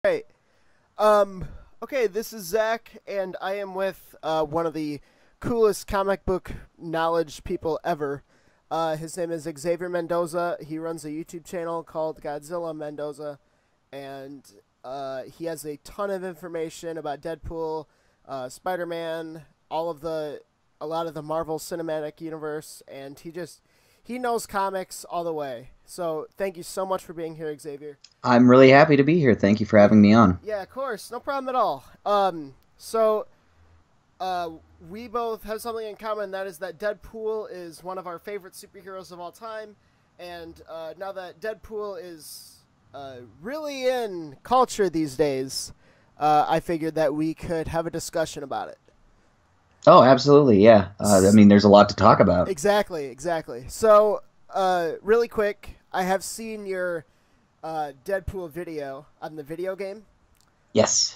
Hey, um, okay, this is Zach, and I am with one of the coolest comic book knowledge people ever. His name is Xavier Mendoza. He runs a YouTube channel called GodzillaMendoza, and he has a ton of information about Deadpool, Spider-Man, a lot of the Marvel Cinematic Universe, and he knows comics all the way. So thank you so much for being here, Xavier. I'm really happy to be here. Thank you for having me on. Yeah, of course, no problem at all. So we both have something in common. That is that Deadpool is one of our favorite superheroes of all time, and now that Deadpool is really in culture these days, I figured that we could have a discussion about it. Oh, absolutely, yeah. I mean, there's a lot to talk about. Exactly, exactly. So, really quick, I have seen your Deadpool video on the video game. Yes.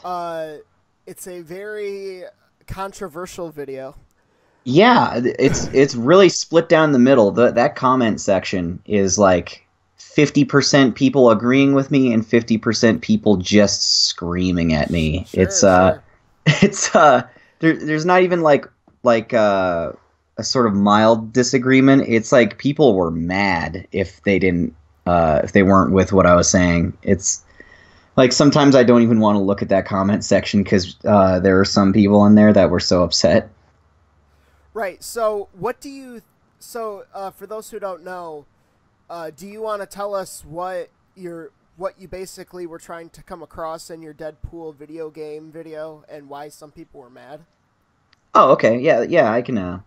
It's a very controversial video. Yeah, it's really split down the middle. That comment section is like 50% people agreeing with me and 50% people just screaming at me. Sure, sure. It's there's not even a sort of mild disagreement. It's like people were mad if they weren't with what I was saying. It's like sometimes I don't even want to look at that comment section because there are some people in there that were so upset. Right. So, what do you? So, for those who don't know, do you want to tell us what you basically were trying to come across in your Deadpool video game video and why some people were mad? Oh, okay. Yeah, yeah, I can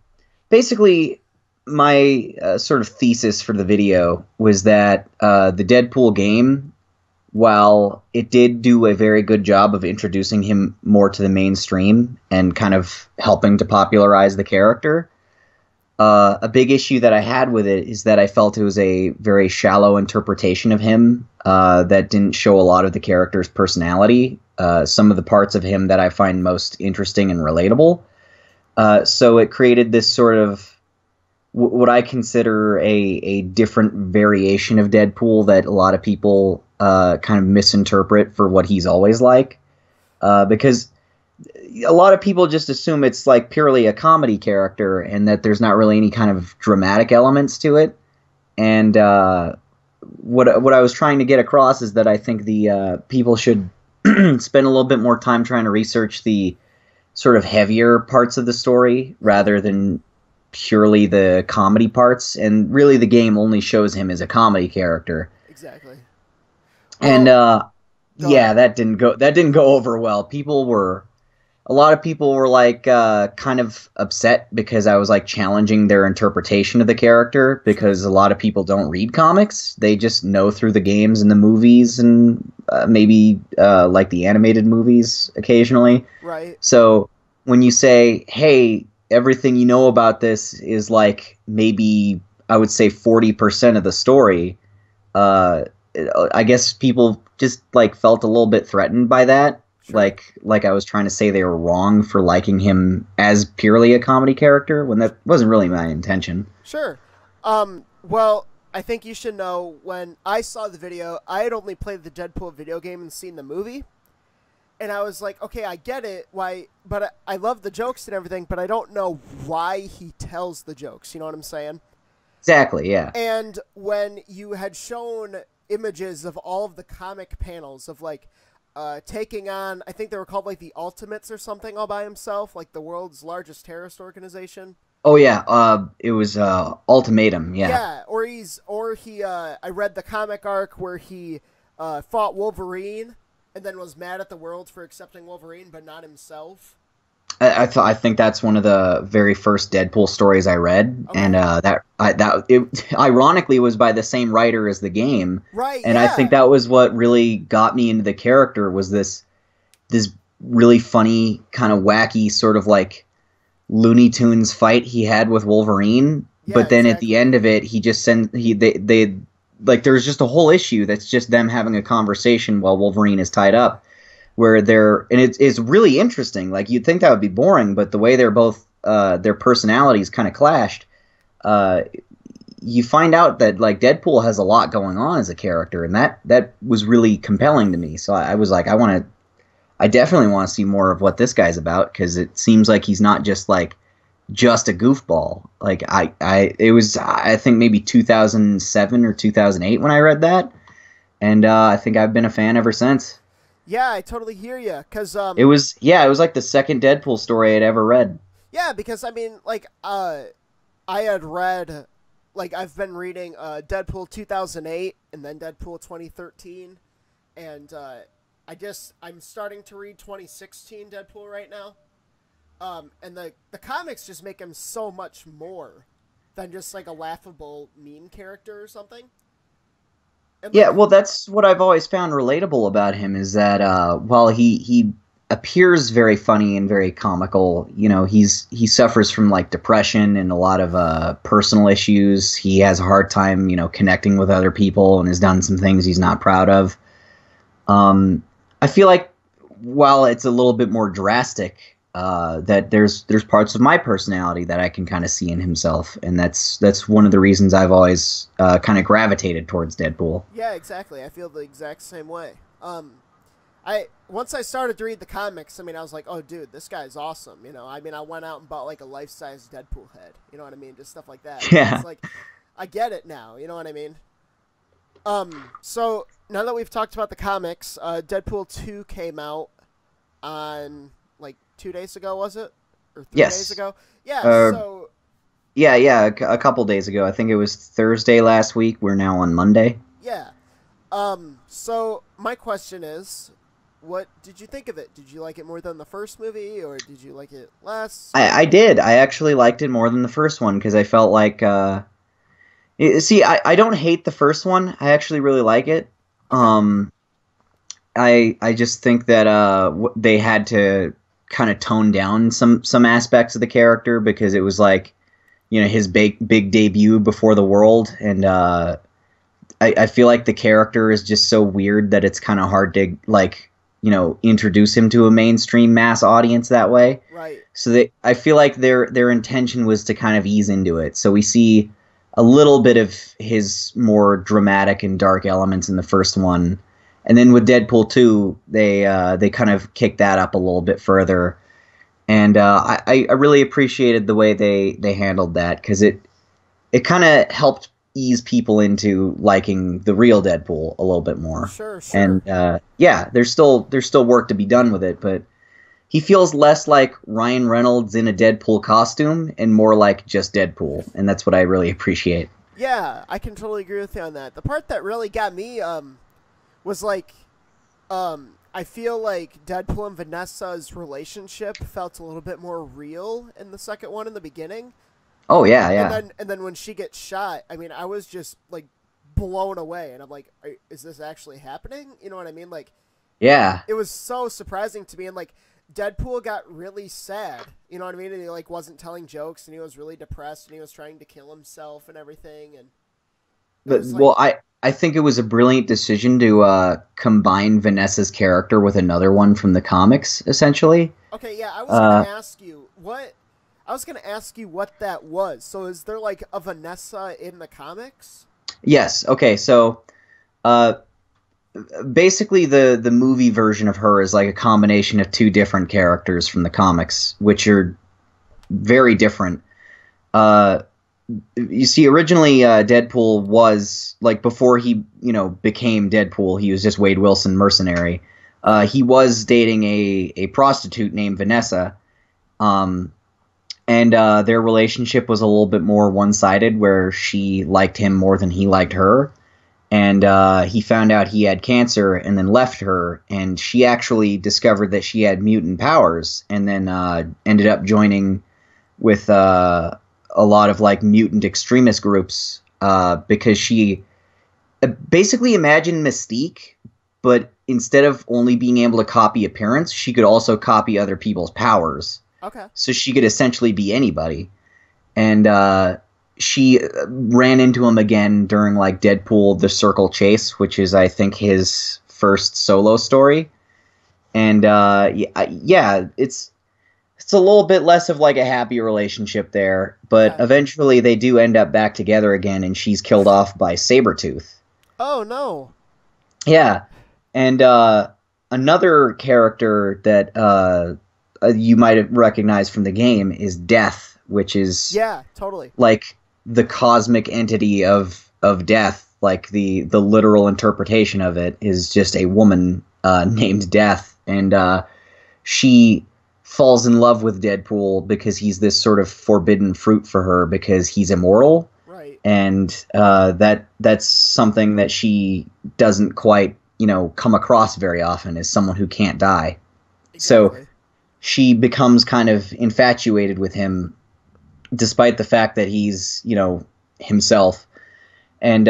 basically my sort of thesis for the video was that the Deadpool game, while it did do a very good job of introducing him more to the mainstream and kind of helping to popularize the character, a big issue that I had with it is that I felt it was a very shallow interpretation of him that didn't show a lot of the character's personality, some of the parts of him that I find most interesting and relatable. So it created this sort of what I consider a different variation of Deadpool that a lot of people kind of misinterpret for what he's always like. Because a lot of people just assume it's like purely a comedy character and that there's not really any kind of dramatic elements to it. And what I was trying to get across is that I think the people should spend a little bit more time trying to research the sort of heavier parts of the story rather than purely the comedy parts. And really the game only shows him as a comedy character. Exactly. And yeah, ahead. that didn't go over well. A lot of people were like kind of upset because I was like challenging their interpretation of the character, because a lot of people don't read comics. They just know through the games and the movies and maybe like the animated movies occasionally. Right. So when you say, hey, everything you know about this is like maybe I would say 40% of the story, I guess people just like felt a little bit threatened by that. Sure. Like I was trying to say they were wrong for liking him as purely a comedy character when that wasn't really my intention. Sure. Well, I think you should know, when I saw the video, I had only played the Deadpool video game and seen the movie. And I was like, okay, I get it, why, but I love the jokes and everything, but I don't know why he tells the jokes. You know what I'm saying? Exactly, yeah. And when you had shown images of all of the comic panels of like taking on, I think they were called like the Ultimates or something all by himself, like the world's largest terrorist organization. Oh yeah, it was Ultimatum, yeah. Yeah, I read the comic arc where he fought Wolverine and then was mad at the world for accepting Wolverine but not himself. I think that's one of the very first Deadpool stories I read, Okay. and it ironically was by the same writer as the game, Right, and I think yeah. that was what really got me into the character, was this really funny kind of wacky sort of like Looney Tunes fight he had with Wolverine, Yeah, but then at the exactly. end of it he just they like there's just a whole issue that's just them having a conversation while Wolverine is tied up, where it's really interesting. Like you'd think that would be boring, but the way they're both their personalities kind of clashed, uh, you find out that like Deadpool has a lot going on as a character, and that was really compelling to me. So I was like, I definitely want to see more of what this guy's about, because it seems like he's not just like just a goofball. Like it was, I think maybe 2007 or 2008 when I read that, and I think I've been a fan ever since. Yeah, I totally hear you. Cause It was like the second Deadpool story I'd ever read. yeah, because I mean, like, I had read, like, I've been reading Deadpool 2008 and then Deadpool 2013, and I'm starting to read 2016 Deadpool right now. And the comics just make him so much more than just like a laughable meme character or something. And Yeah, like, well, that's what I've always found relatable about him, is that while he appears very funny and very comical, you know, he suffers from like depression and a lot of personal issues. He has a hard time, you know, connecting with other people, and has done some things he's not proud of. I feel like while it's a little bit more drastic, that there's parts of my personality that I can kind of see in himself, and that's one of the reasons I've always kind of gravitated towards Deadpool. yeah, exactly. I feel the exact same way. I once I started to read the comics, I mean, I was like, oh, dude, this guy's awesome. You know, I mean, I went out and bought like a life-size Deadpool head. You know what I mean? Just stuff like that. Yeah. It's like, I get it now. You know what I mean? So now that we've talked about the comics, Deadpool 2 came out on like 2 days ago, was it? Or 3 days Yes. ago? Yeah. Uh, So yeah, a couple days ago. I think it was Thursday last week. We're now on Monday. yeah. So my question is, what did you think of it? Did you like it more than the first movie, or did you like it less? I did. I actually liked it more than the first one, because I felt like see, I don't hate the first one. I actually really like it. I just think that they had to kind of tone down some aspects of the character, because it was like, you know, his big debut before the world, and I feel like the character is just so weird that it's kind of hard to, like, you know, introduce him to a mainstream mass audience that way. Right. So I feel like their intention was to kind of ease into it. So we see a little bit of his more dramatic and dark elements in the first one, and then with Deadpool 2, they kind of kicked that up a little bit further. And I really appreciated the way they handled that, because it kind of helped ease people into liking the real Deadpool a little bit more. Sure. And yeah, there's still work to be done with it, but he feels less like Ryan Reynolds in a Deadpool costume and more like just Deadpool, and that's what I really appreciate. Yeah, I can totally agree with you on that. The part that really got me was like, I feel like Deadpool and Vanessa's relationship felt a little bit more real in the second one in the beginning. Oh yeah. And then when she gets shot, I mean, I was just like blown away, and I'm like, is this actually happening? You know what I mean? Like, Yeah. it was so surprising to me, and like Deadpool got really sad. You know what I mean? And he like wasn't telling jokes, and he was really depressed, and he was trying to kill himself and everything. And it But was well, like, I think it was a brilliant decision to combine Vanessa's character with another one from the comics, essentially. okay, yeah, I was gonna ask you what. I was gonna ask you what that was. So is there like a Vanessa in the comics? Yes. Okay. So, basically, the movie version of her is like a combination of two different characters from the comics, which are very different. You see, originally, Deadpool was like, before he, you know, became Deadpool, he was just Wade Wilson, mercenary. He was dating a prostitute named Vanessa. And their relationship was a little bit more one-sided, where she liked him more than he liked her. And he found out he had cancer and then left her. And she actually discovered that she had mutant powers, and then ended up joining with a lot of like mutant extremist groups, because she basically imagined Mystique, but instead of only being able to copy appearance, she could also copy other people's powers. Okay. So she could essentially be anybody. And she ran into him again during like Deadpool The Circle Chase, which is, I think, his first solo story. And yeah, it's it's a little bit less of like a happy relationship there, but Okay. eventually they do end up back together again, and she's killed off by Sabretooth. Oh no. Yeah, and another character that you might have recognized from the game is Death, which is Yeah, totally. like the cosmic entity of death. Like the literal interpretation of it is just a woman named Death, and she falls in love with Deadpool because he's this sort of forbidden fruit for her because he's immortal, Right. and that's something that she doesn't quite come across very often as someone who can't die. So Exactly. she becomes kind of infatuated with him, despite the fact that he's himself, and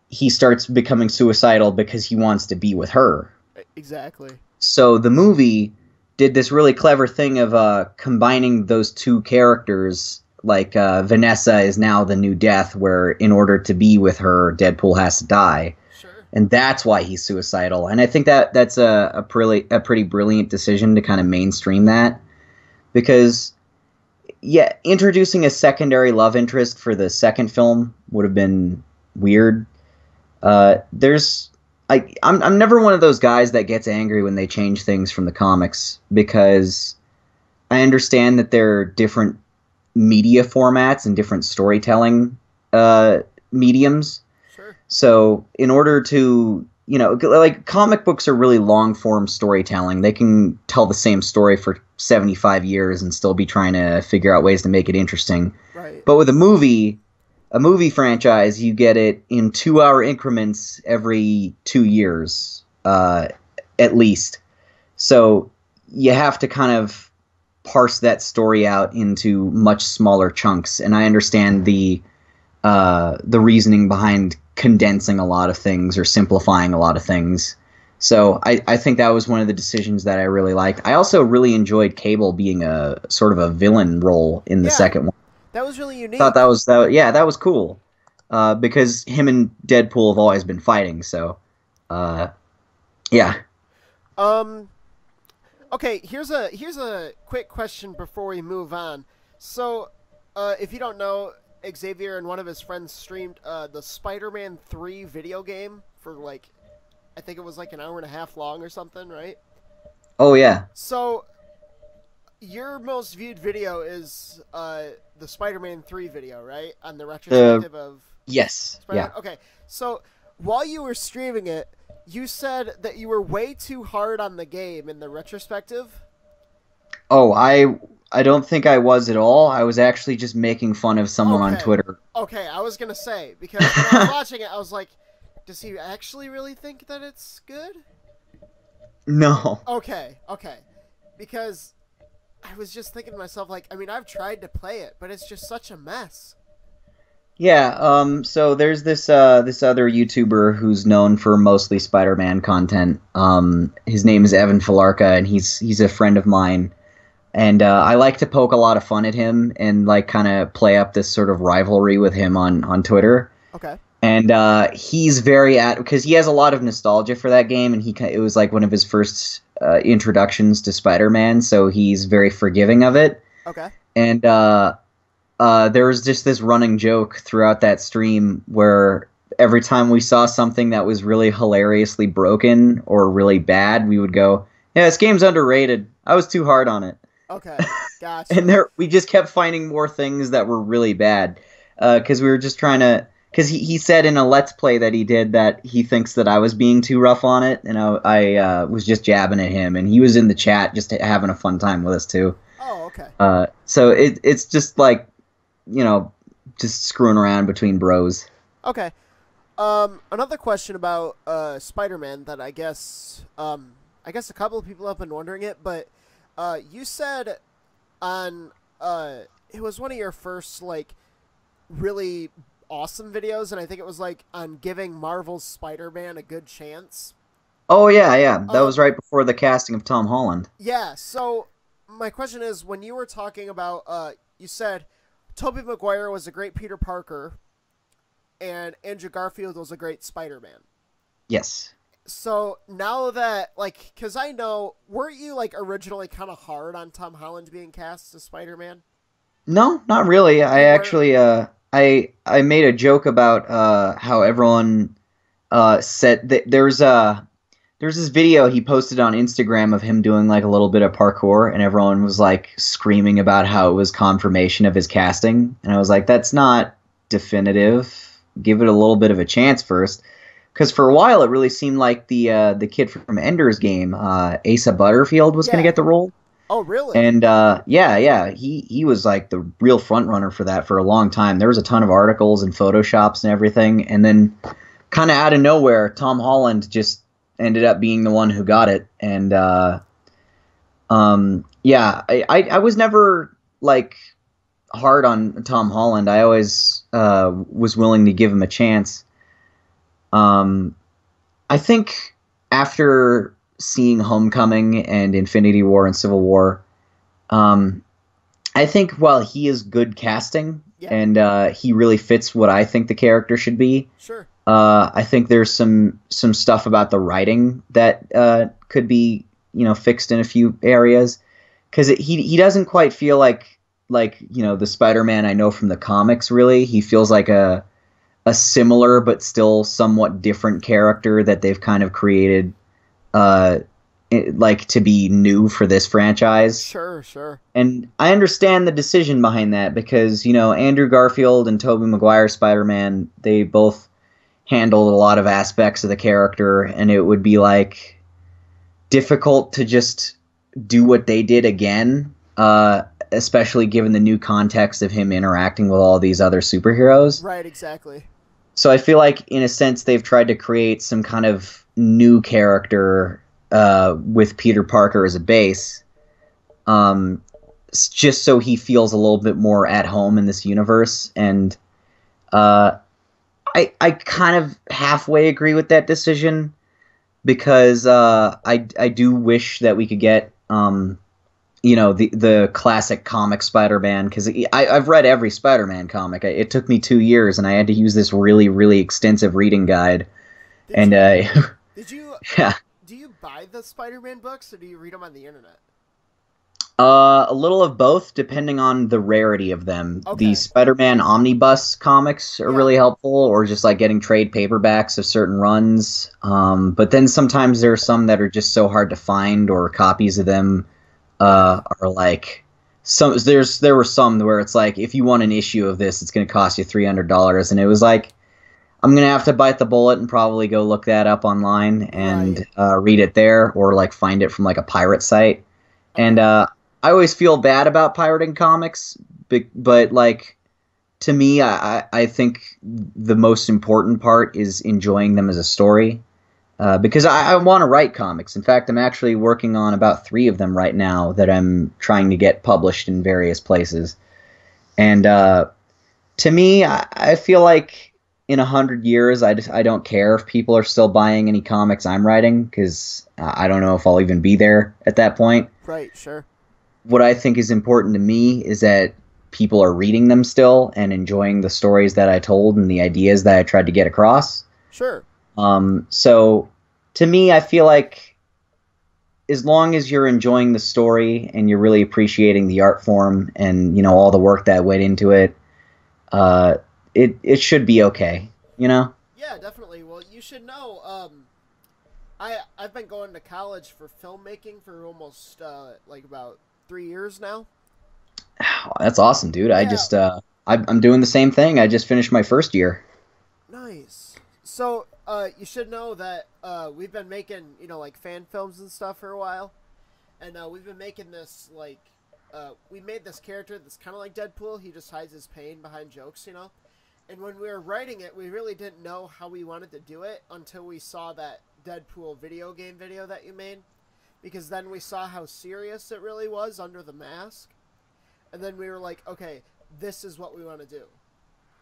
he starts becoming suicidal because he wants to be with her. Exactly. So the movie did this really clever thing of combining those two characters. Like Vanessa is now the new Death, where in order to be with her, Deadpool has to die, Sure. and that's why he's suicidal. And I think that that's a pretty brilliant decision to kind of mainstream that, because yeah, introducing a secondary love interest for the second film would have been weird. There's I'm never one of those guys that gets angry when they change things from the comics, because I understand that there are different media formats and different storytelling mediums. Sure. So in order to like comic books are really long form storytelling. They can tell the same story for 75 years and still be trying to figure out ways to make it interesting. Right. But with a movie franchise, you get it in 2 hour increments every 2 years, at least. So you have to kind of parse that story out into much smaller chunks. And I understand the reasoning behind condensing a lot of things or simplifying a lot of things. So I think that was one of the decisions that I really liked. I also really enjoyed Cable being a sort of a villain role in the Yeah, second one. that was really Thought unique. yeah, that was cool. Because him and Deadpool have always been fighting, so uh, yeah. Um. Okay. Here's a quick question before we move on. So, if you don't know, Xavier and one of his friends streamed the Spider-Man 3 video game for like, I think it was like an hour and a half long or something, right? Oh yeah. So your most viewed video is the Spider-Man 3 video, right? On the Uh, retrospective of yes. Spider-Man. Yeah. Okay, so while you were streaming it, you said that you were way too hard on the game in the retrospective. Oh, I don't think I was at all. I was actually just making fun of someone on Okay, Twitter. okay, I was gonna say because when I was watching it, I was like, does he actually really think that it's good? No. Okay, okay, because I was just thinking to myself, like, I mean, I've tried to play it, but it's just such a mess. Yeah, so there's this other YouTuber who's known for mostly Spider-Man content. His name is Evan Filarka, and he's a friend of mine. And I like to poke a lot of fun at him and like kind of play up this sort of rivalry with him on Twitter. Okay. And he's very because he has a lot of nostalgia for that game, and it was like one of his first introductions to Spider-Man, so he's very forgiving of it. Okay. And there was just this running joke throughout that stream where every time we saw something that was really hilariously broken or really bad, we would go, "Yeah, this game's underrated. I was too hard on it." Okay. And Gotcha. we just kept finding more things that were really bad, because we were just trying to. Because he said in a Let's Play that he did that he thinks that I was being too rough on it, and I was just jabbing at him, and he was in the chat just having a fun time with us too. Oh, okay. So it's just like, you know, just screwing around between bros. Okay. Another question about Spider-Man that I guess a couple of people have been wondering it, but you said on it was one of your first like really awesome videos, and I think it was like on giving Marvel's Spider-Man a good chance. Oh yeah, that was Um, right before the casting of Tom Holland. yeah. So my question is, when you were talking about, you said Tobey Maguire was a great Peter Parker, and Andrew Garfield was a great Spider-Man. Yes. So now that, like, because I know, weren't you like originally kind of hard on Tom Holland being cast as Spider-Man? No, not really. I You weren't. actually I made a joke about how everyone said that there's this video he posted on Instagram of him doing like a little bit of parkour, and everyone was like screaming about how it was confirmation of his casting. And I was like, that's not definitive. Give it a little bit of a chance first. Because for a while it really seemed like the kid from Ender's Game, Asa Butterfield, was going to Yeah. get the role. Oh, really? And yeah, he was like the real front runner for that for a long time. There was a ton of articles and photoshops and everything, and then kind of out of nowhere, Tom Holland just ended up being the one who got it. And yeah, I was never like hard on Tom Holland. I always was willing to give him a chance. I think after seeing Homecoming and Infinity War and Civil War, um, I think while he is good casting Yeah. and he really fits what I think the character should be, Sure. I think there's some stuff about the writing that could be fixed in a few areas because he doesn't quite feel like the Spider-Man I know from the comics. Really, he feels like a similar but still somewhat different character that they've kind of created like to be new for this franchise. Sure, sure. And I understand the decision behind that because, Andrew Garfield and Tobey Maguire's Spider-Man, they both handled a lot of aspects of the character, and it would be like difficult to just do what they did again, especially given the new context of him interacting with all these other superheroes. Right, exactly. So I feel like, in a sense, they've tried to create some kind of new character with Peter Parker as a base, just so he feels a little bit more at home in this universe. And I kind of halfway agree with that decision because I do wish that we could get the classic comic Spider-Man, because I've read every Spider-Man comic. It took me 2 years, and I had to use this really, really extensive reading guide. Did you, did you yeah, do you buy the Spider-Man books or do you read them on the internet? a little of both, depending on the rarity of them. The Okay. Spider-Man omnibus comics are Yeah. really helpful, or just like getting trade paperbacks of certain runs. But then sometimes there are some that are just so hard to find, or copies of them are like there were some where it's like, if you want an issue of this, it's going to cost you $300, and it was like, I'm going to have to bite the bullet and probably go look that up online and read it there, or like find it from like a pirate site. And I always feel bad about pirating comics, but like, to me, I think the most important part is enjoying them as a story. Because I want to write comics. In fact, I'm actually working on about 3 of them right now that I'm trying to get published in various places. And to me, I feel like in 100 years, I don't care if people are still buying any comics I'm writing, because I don't know if I'll even be there at that point. Right, sure. What I think is important to me is that people are reading them still and enjoying the stories that I told and the ideas that I tried to get across. Sure. So to me, I feel like as long as you're enjoying the story and you're really appreciating the art form and, all the work that went into it, it should be okay, Yeah, definitely. Well, you should know, I've been going to college for filmmaking for almost like about 3 years now. That's awesome, dude. Yeah. I just I'm doing the same thing. I just finished my first year. Nice. So, you should know that we've been making, like fan films and stuff for a while, and we've been making this like, we made this character that's kind of like Deadpool. He just hides his pain behind jokes, And when we were writing it, we really didn't know how we wanted to do it until we saw that Deadpool video game video that you made, because then we saw how serious it really was under the mask, and then we were like, okay, this is what we want to do.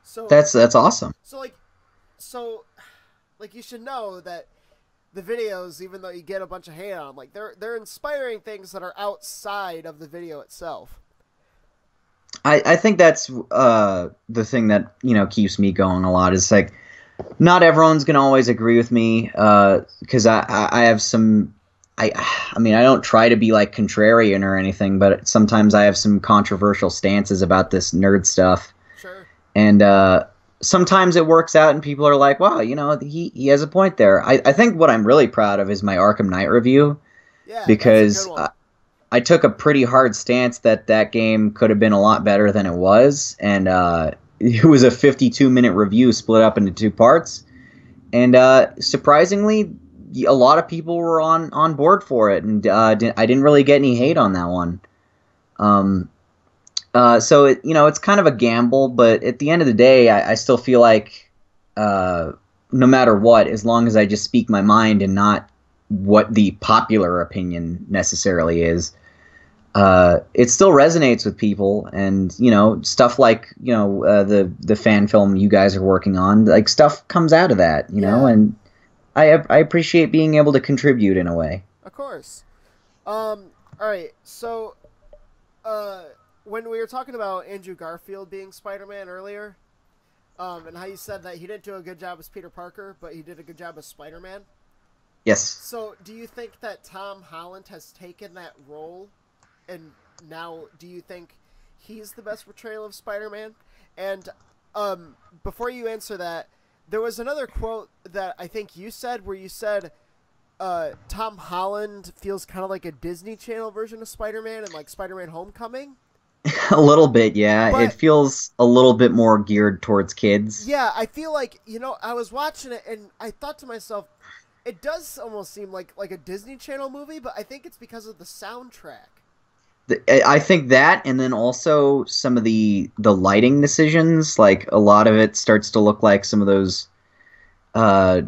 So That's awesome. So you should know that the videos, even though you get a bunch of hate on them, like they're inspiring things that are outside of the video itself. I think that's the thing that keeps me going a lot, is like, not everyone's gonna always agree with me, because I have some. I mean, I don't try to be like contrarian or anything, but sometimes I have some controversial stances about this nerd stuff, Sure. and sometimes it works out, and people are like, "Wow, he has a point there." I think what I'm really proud of is my Arkham Knight review, Yeah, that's a good because one. I took a pretty hard stance that that game could have been a lot better than it was, and it was a 52-minute review split up into two parts, and surprisingly, a lot of people were on board for it, and I didn't really get any hate on that one. Um, so it's kind of a gamble, but at the end of the day, I still feel like no matter what, as long as I just speak my mind and not what the popular opinion necessarily is, it still resonates with people, and stuff like the fan film you guys are working on, like stuff comes out of that, Yeah, and I appreciate being able to contribute in a way. of course. All right. So, uh, when we were talking about Andrew Garfield being Spider-Man earlier, and how you said that he didn't do a good job as Peter Parker, but he did a good job as Spider-Man. Yes. So, do you think that Tom Holland has taken that role, and now do you think he's the best portrayal of Spider-Man? And before you answer that, there was another quote that I think you said where you said Tom Holland feels kind of like a Disney Channel version of Spider-Man and like Spider-Man Homecoming. A little bit, yeah. It But feels a little bit more geared towards kids. yeah, I feel like I was watching it and I thought to myself, it does almost seem like a Disney Channel movie, but I think it's because of the soundtrack. I think that, and then also some of the lighting decisions, like a lot of it starts to look like some of those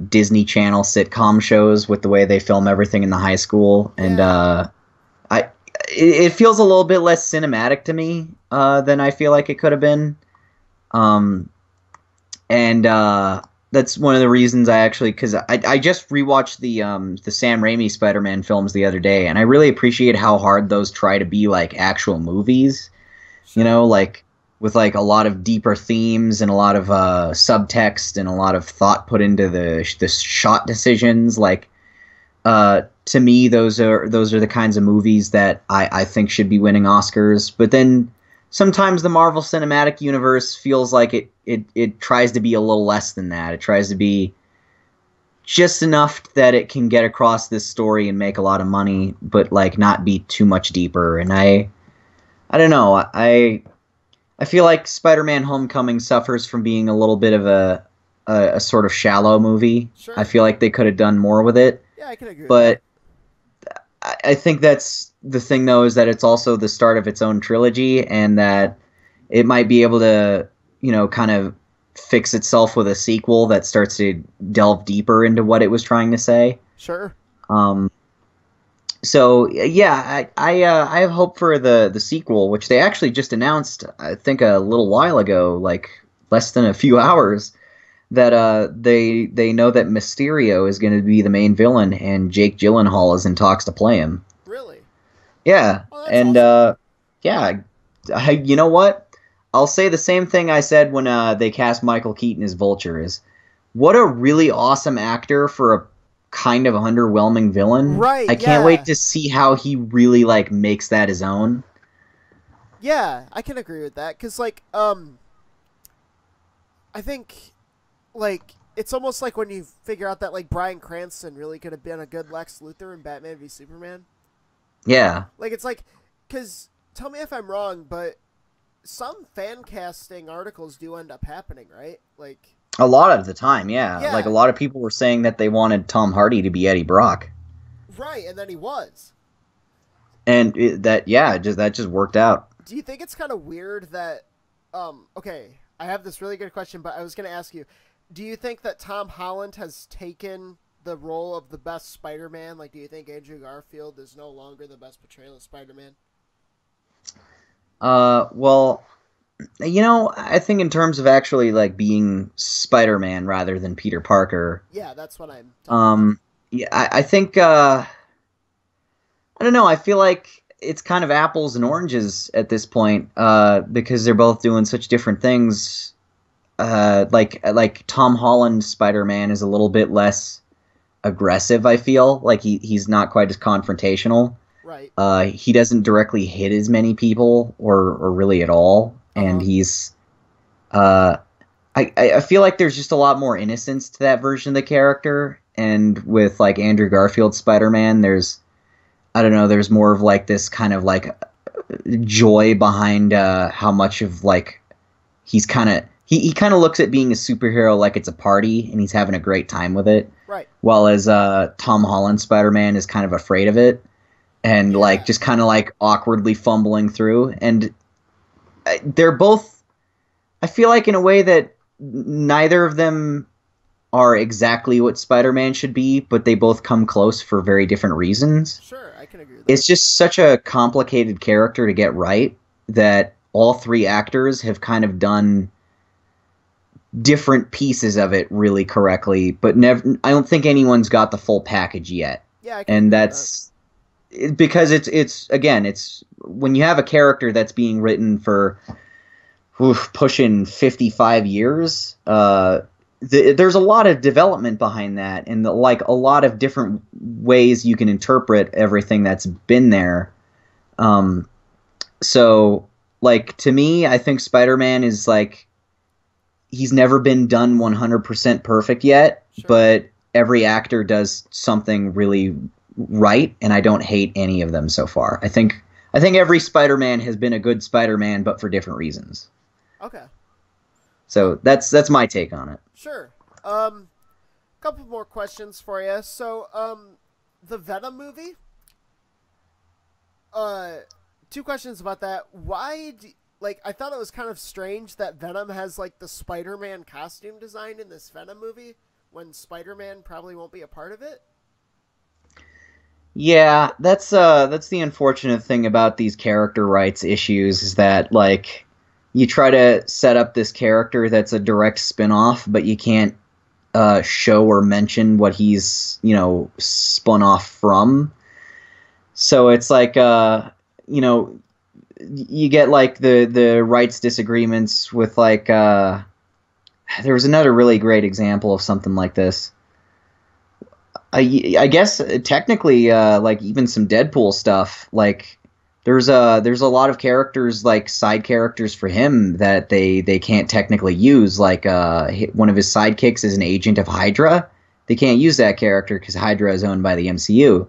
Disney Channel sitcom shows with the way they film everything in the high school, and Yeah. I it feels a little bit less cinematic to me than I feel like it could have been. Um, and that's one of the reasons I actually, because I just rewatched the Sam Raimi Spider-Man films the other day, and I really appreciate how hard those try to be like actual movies. Sure. Like with like a lot of deeper themes and a lot of subtext and a lot of thought put into the shot decisions. Like to me, those are the kinds of movies that I think should be winning Oscars. But then sometimes the Marvel Cinematic Universe feels like it tries to be a little less than that. It tries to be just enough that it can get across this story and make a lot of money, but like not be too much deeper. And I don't know. I feel like Spider-Man: Homecoming suffers from being a little bit of a sort of shallow movie. I Sure. feel like they could have done more with it, Yeah, I can agree with that. but I think that's the thing, though, is that it's also the start of its own trilogy, and that it might be able to, kind of fix itself with a sequel that starts to delve deeper into what it was trying to say. Sure. Um, so yeah, I have hope for the sequel, which they actually just announced, I think a little while ago, like less than a few hours, that they know that Mysterio is going to be the main villain, and Jake Gyllenhaal is in talks to play him. Really? Yeah, Oh, that's and awesome. yeah, you know what? I'll say the same thing I said when they cast Michael Keaton as Vulture. Is what a really awesome actor for a kind of underwhelming villain. Right. I can't wait Yeah. to see how he really like makes that his own. Yeah, I can agree with that because I think like it's almost like when you figure out that like Bryan Cranston really could have been a good Lex Luthor in Batman v Superman. Yeah, Like it's like because tell me if I'm wrong, but some fan casting articles do end up happening, right? Like a lot of the time, yeah. Like a yeah, lot of people were saying that they wanted Tom Hardy to be Eddie Brock, right, and then he was. and that just worked out. Do you think it's kind of weird that okay, I have this really good question, but I was going to ask you, do you think that Tom Holland has taken the role of the best Spider-Man? Like do you think Andrew Garfield is no longer the best portrayal of Spider-Man? Well, I think in terms of actually like being Spider-Man rather than Peter Parker, Yeah, that's what I'm talking about. um, yeah, I think I don't know. I feel like it's kind of apples and oranges at this point, because they're both doing such different things. like Tom Holland Spider-Man is a little bit less aggressive. I feel like he's not quite as confrontational. Right. He doesn't directly hit as many people or really at all, and Uh-huh. he's uh, I feel like there's just a lot more innocence to that version of the character, and with like Andrew Garfield's Spider-Man, there's I don't know, there's more of like this kind of like joy behind how much of like he's kind of he kind of looks at being a superhero like it's a party and he's having a great time with it, Right. while as Tom Holland Spider-Man is kind of afraid of it and like Yeah. just kind of like awkwardly fumbling through. And they're both, I feel like, in a way that neither of them are exactly what Spider-Man should be, but they both come close for very different reasons. Sure, I can agree with that. It's just such a complicated character to get right that all three actors have kind of done different pieces of it really correctly, but never. I don't think anyone's got the full package yet, Yeah, I can and agree with that. that's because it's again, it's when you have a character that's being written for pushing 55 years. There's a lot of development behind that, and like a lot of different ways you can interpret everything that's been there. Um, so, like to me, I think Spider-Man is like he's never been done 100% perfect yet, Sure. but every actor does something really right, and I don't hate any of them so far. I think every Spider-Man has been a good Spider-Man, but for different reasons. Okay. Uh, So that's my take on it. sure. Couple more questions for you. So, the Venom movie. Uh, Two questions about that. Like, I thought it was kind of strange that Venom has like the Spider-Man costume design in this Venom movie when Spider-Man probably won't be a part of it. Yeah, that's the unfortunate thing about these character rights issues is that like you try to set up this character that's a direct spin-off, but you can't show or mention what he's, spun off from. So it's like you know, you get like the rights disagreements with like there was another really great example of something like this. I guess technically, like even some Deadpool stuff, like there's a lot of characters like side characters for him that they can't technically use. Like one of his sidekicks is an agent of Hydra. They can't use that character because Hydra is owned by the MCU.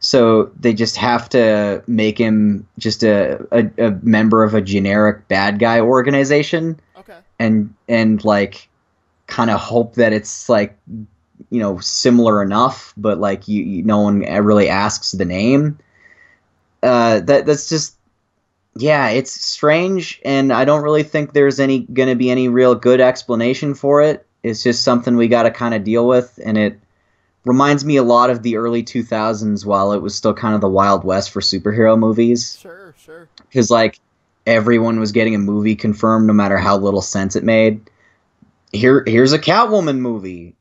So they just have to make him just a member of a generic bad guy organization, Okay. and like kind of hope that it's like similar enough, but like no one really asks the name. That's just yeah, it's strange, and I don't really think there's any gonna be any real good explanation for it. It's just something we got to kind of deal with, and it reminds me a lot of the early 2000s while it was still kind of the Wild West for superhero movies, Sure. Sure. because like everyone was getting a movie confirmed no matter how little sense it made. Here's a Catwoman movie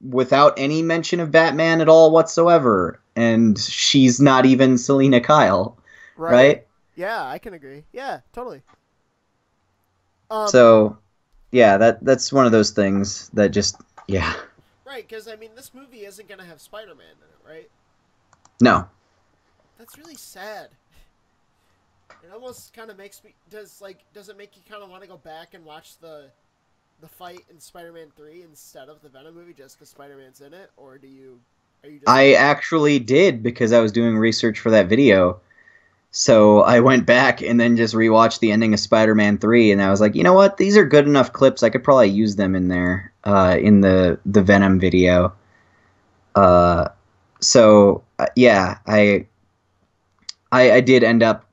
without any mention of Batman at all whatsoever, and she's not even Selena Kyle, Right. right? Yeah, I can agree. Yeah, totally. Um, So yeah, that's one of those things that just yeah. right, because I mean, this movie isn't gonna have Spider-Man in it, right? No. That's really sad. It almost kind of makes me does it make you kind of want to go back and watch the fight in Spider-Man 3 instead of the Venom movie just because Spider-Man's in it, or are you just I actually did because I was doing research for that video. So I went back and then just rewatched the ending of Spider-Man 3, and I was like, you know what? These are good enough clips. I could probably use them in there, in the Venom video. Uh, yeah, I did end up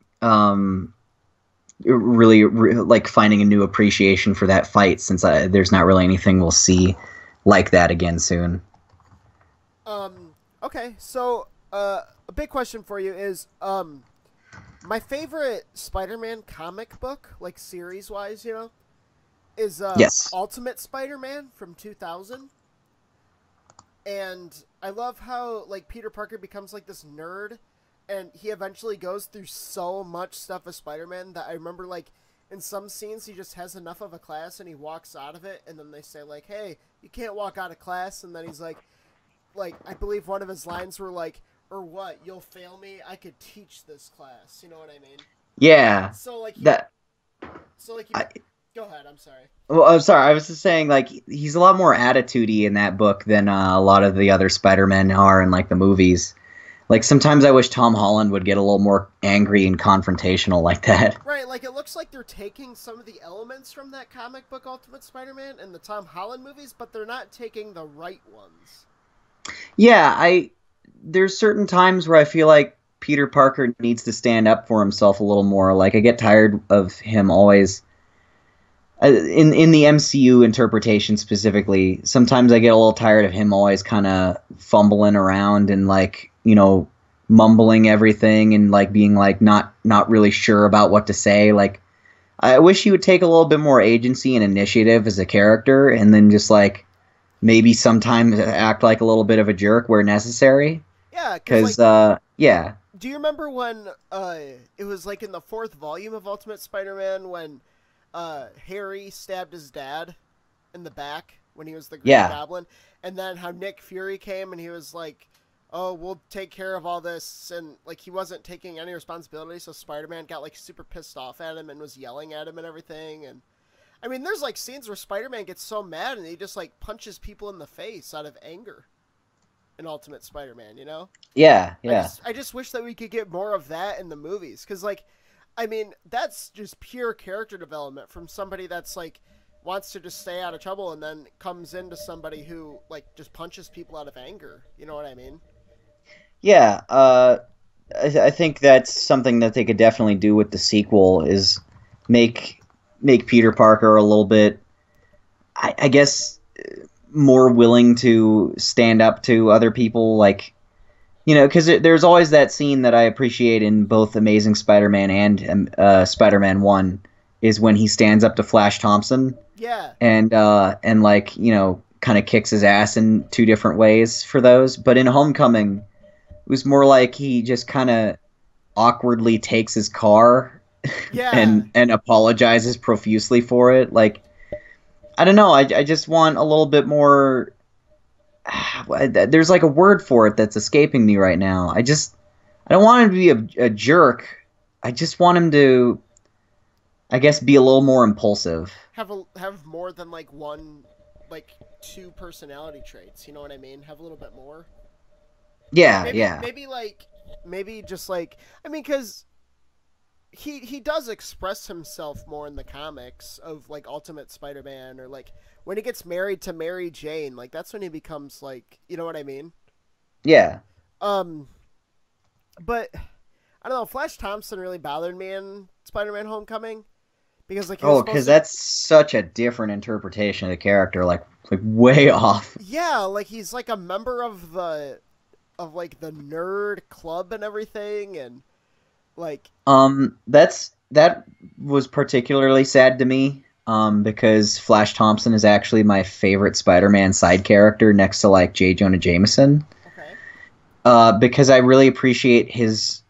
really like finding a new appreciation for that fight since there's not really anything we'll see like that again soon. okay? So a big question for you is my favorite Spider-Man comic book, like series wise, is Yes. Ultimate Spider-Man from 2000. And I love how like Peter Parker becomes like this nerd, and he eventually goes through so much stuff as Spider-Man that I remember like in some scenes he just has enough of a class and he walks out of it, and then they say like, "Hey, you can't walk out of class," and then he's like I believe one of his lines were like, "Or what? You'll fail me? I could teach this class." You know what I mean? Yeah, So like that. he. Go ahead. I'm sorry. Well, I'm sorry. I was just saying, like, he's a lot more attitudey in that book than a lot of the other Spider-Men are in like the movies. Like sometimes I wish Tom Holland would get a little more angry and confrontational like that. Right, like it looks like they're taking some of the elements from that comic book Ultimate Spider-Man and the Tom Holland movies, but they're not taking the right ones. Yeah, there's certain times where I feel like Peter Parker needs to stand up for himself a little more. Like I get tired of him always in the MCU interpretation specifically. Sometimes I get a little tired of him always kind of fumbling around and like, mumbling everything and like being like not really sure about what to say. Like I wish he would take a little bit more agency and initiative as a character, and then just like maybe sometimes act like a little bit of a jerk where necessary. Yeah, because yeah. Do you remember when it was like in the 4th volume of Ultimate Spider-Man when Harry stabbed his dad in the back when he was the Green Goblin, and then how Nick Fury came and he was like, "Oh, we'll take care of all this," and like he wasn't taking any responsibility, so Spider-Man got like super pissed off at him and was yelling at him and everything. And I mean, there's like scenes where Spider-Man gets so mad and he just like punches people in the face out of anger in Ultimate Spider-Man, you know? Yeah, yeah. I just wish that we could get more of that in the movies, because like, I mean, that's just pure character development from somebody that's like wants to just stay out of trouble and then comes into somebody who like just punches people out of anger. You know what I mean? Yeah, I think that's something that they could definitely do with the sequel is make Peter Parker a little bit, I guess, more willing to stand up to other people, like, because there's always that scene that I appreciate in both Amazing Spider-Man and Spider-Man 1 is when he stands up to Flash Thompson. Yeah. And like, kind of kicks his ass in 2 different ways for those. But in Homecoming, it was more like he just kind of awkwardly takes his car and apologizes profusely for it. Like, I don't know. I just want a little bit more. There's like a word for it that's escaping me right now. I don't want him to be a jerk. I just want him to, I guess, be a little more impulsive. Have more than like 2 personality traits. You know what I mean? Have a little bit more. Yeah, yeah. Maybe just like, I mean, because he does express himself more in the comics of like Ultimate Spider-Man, or like when he gets married to Mary Jane, like that's when he becomes like, you know what I mean? Yeah. But I don't know. Flash Thompson really bothered me in Spider-Man: Homecoming because like because that's such a different interpretation of the character, like way off. Yeah, like he's like a member of the nerd club and everything, and like that was particularly sad to me because Flash Thompson is actually my favorite Spider-Man side character next to like J. Jonah Jameson. Okay. Because I really appreciate his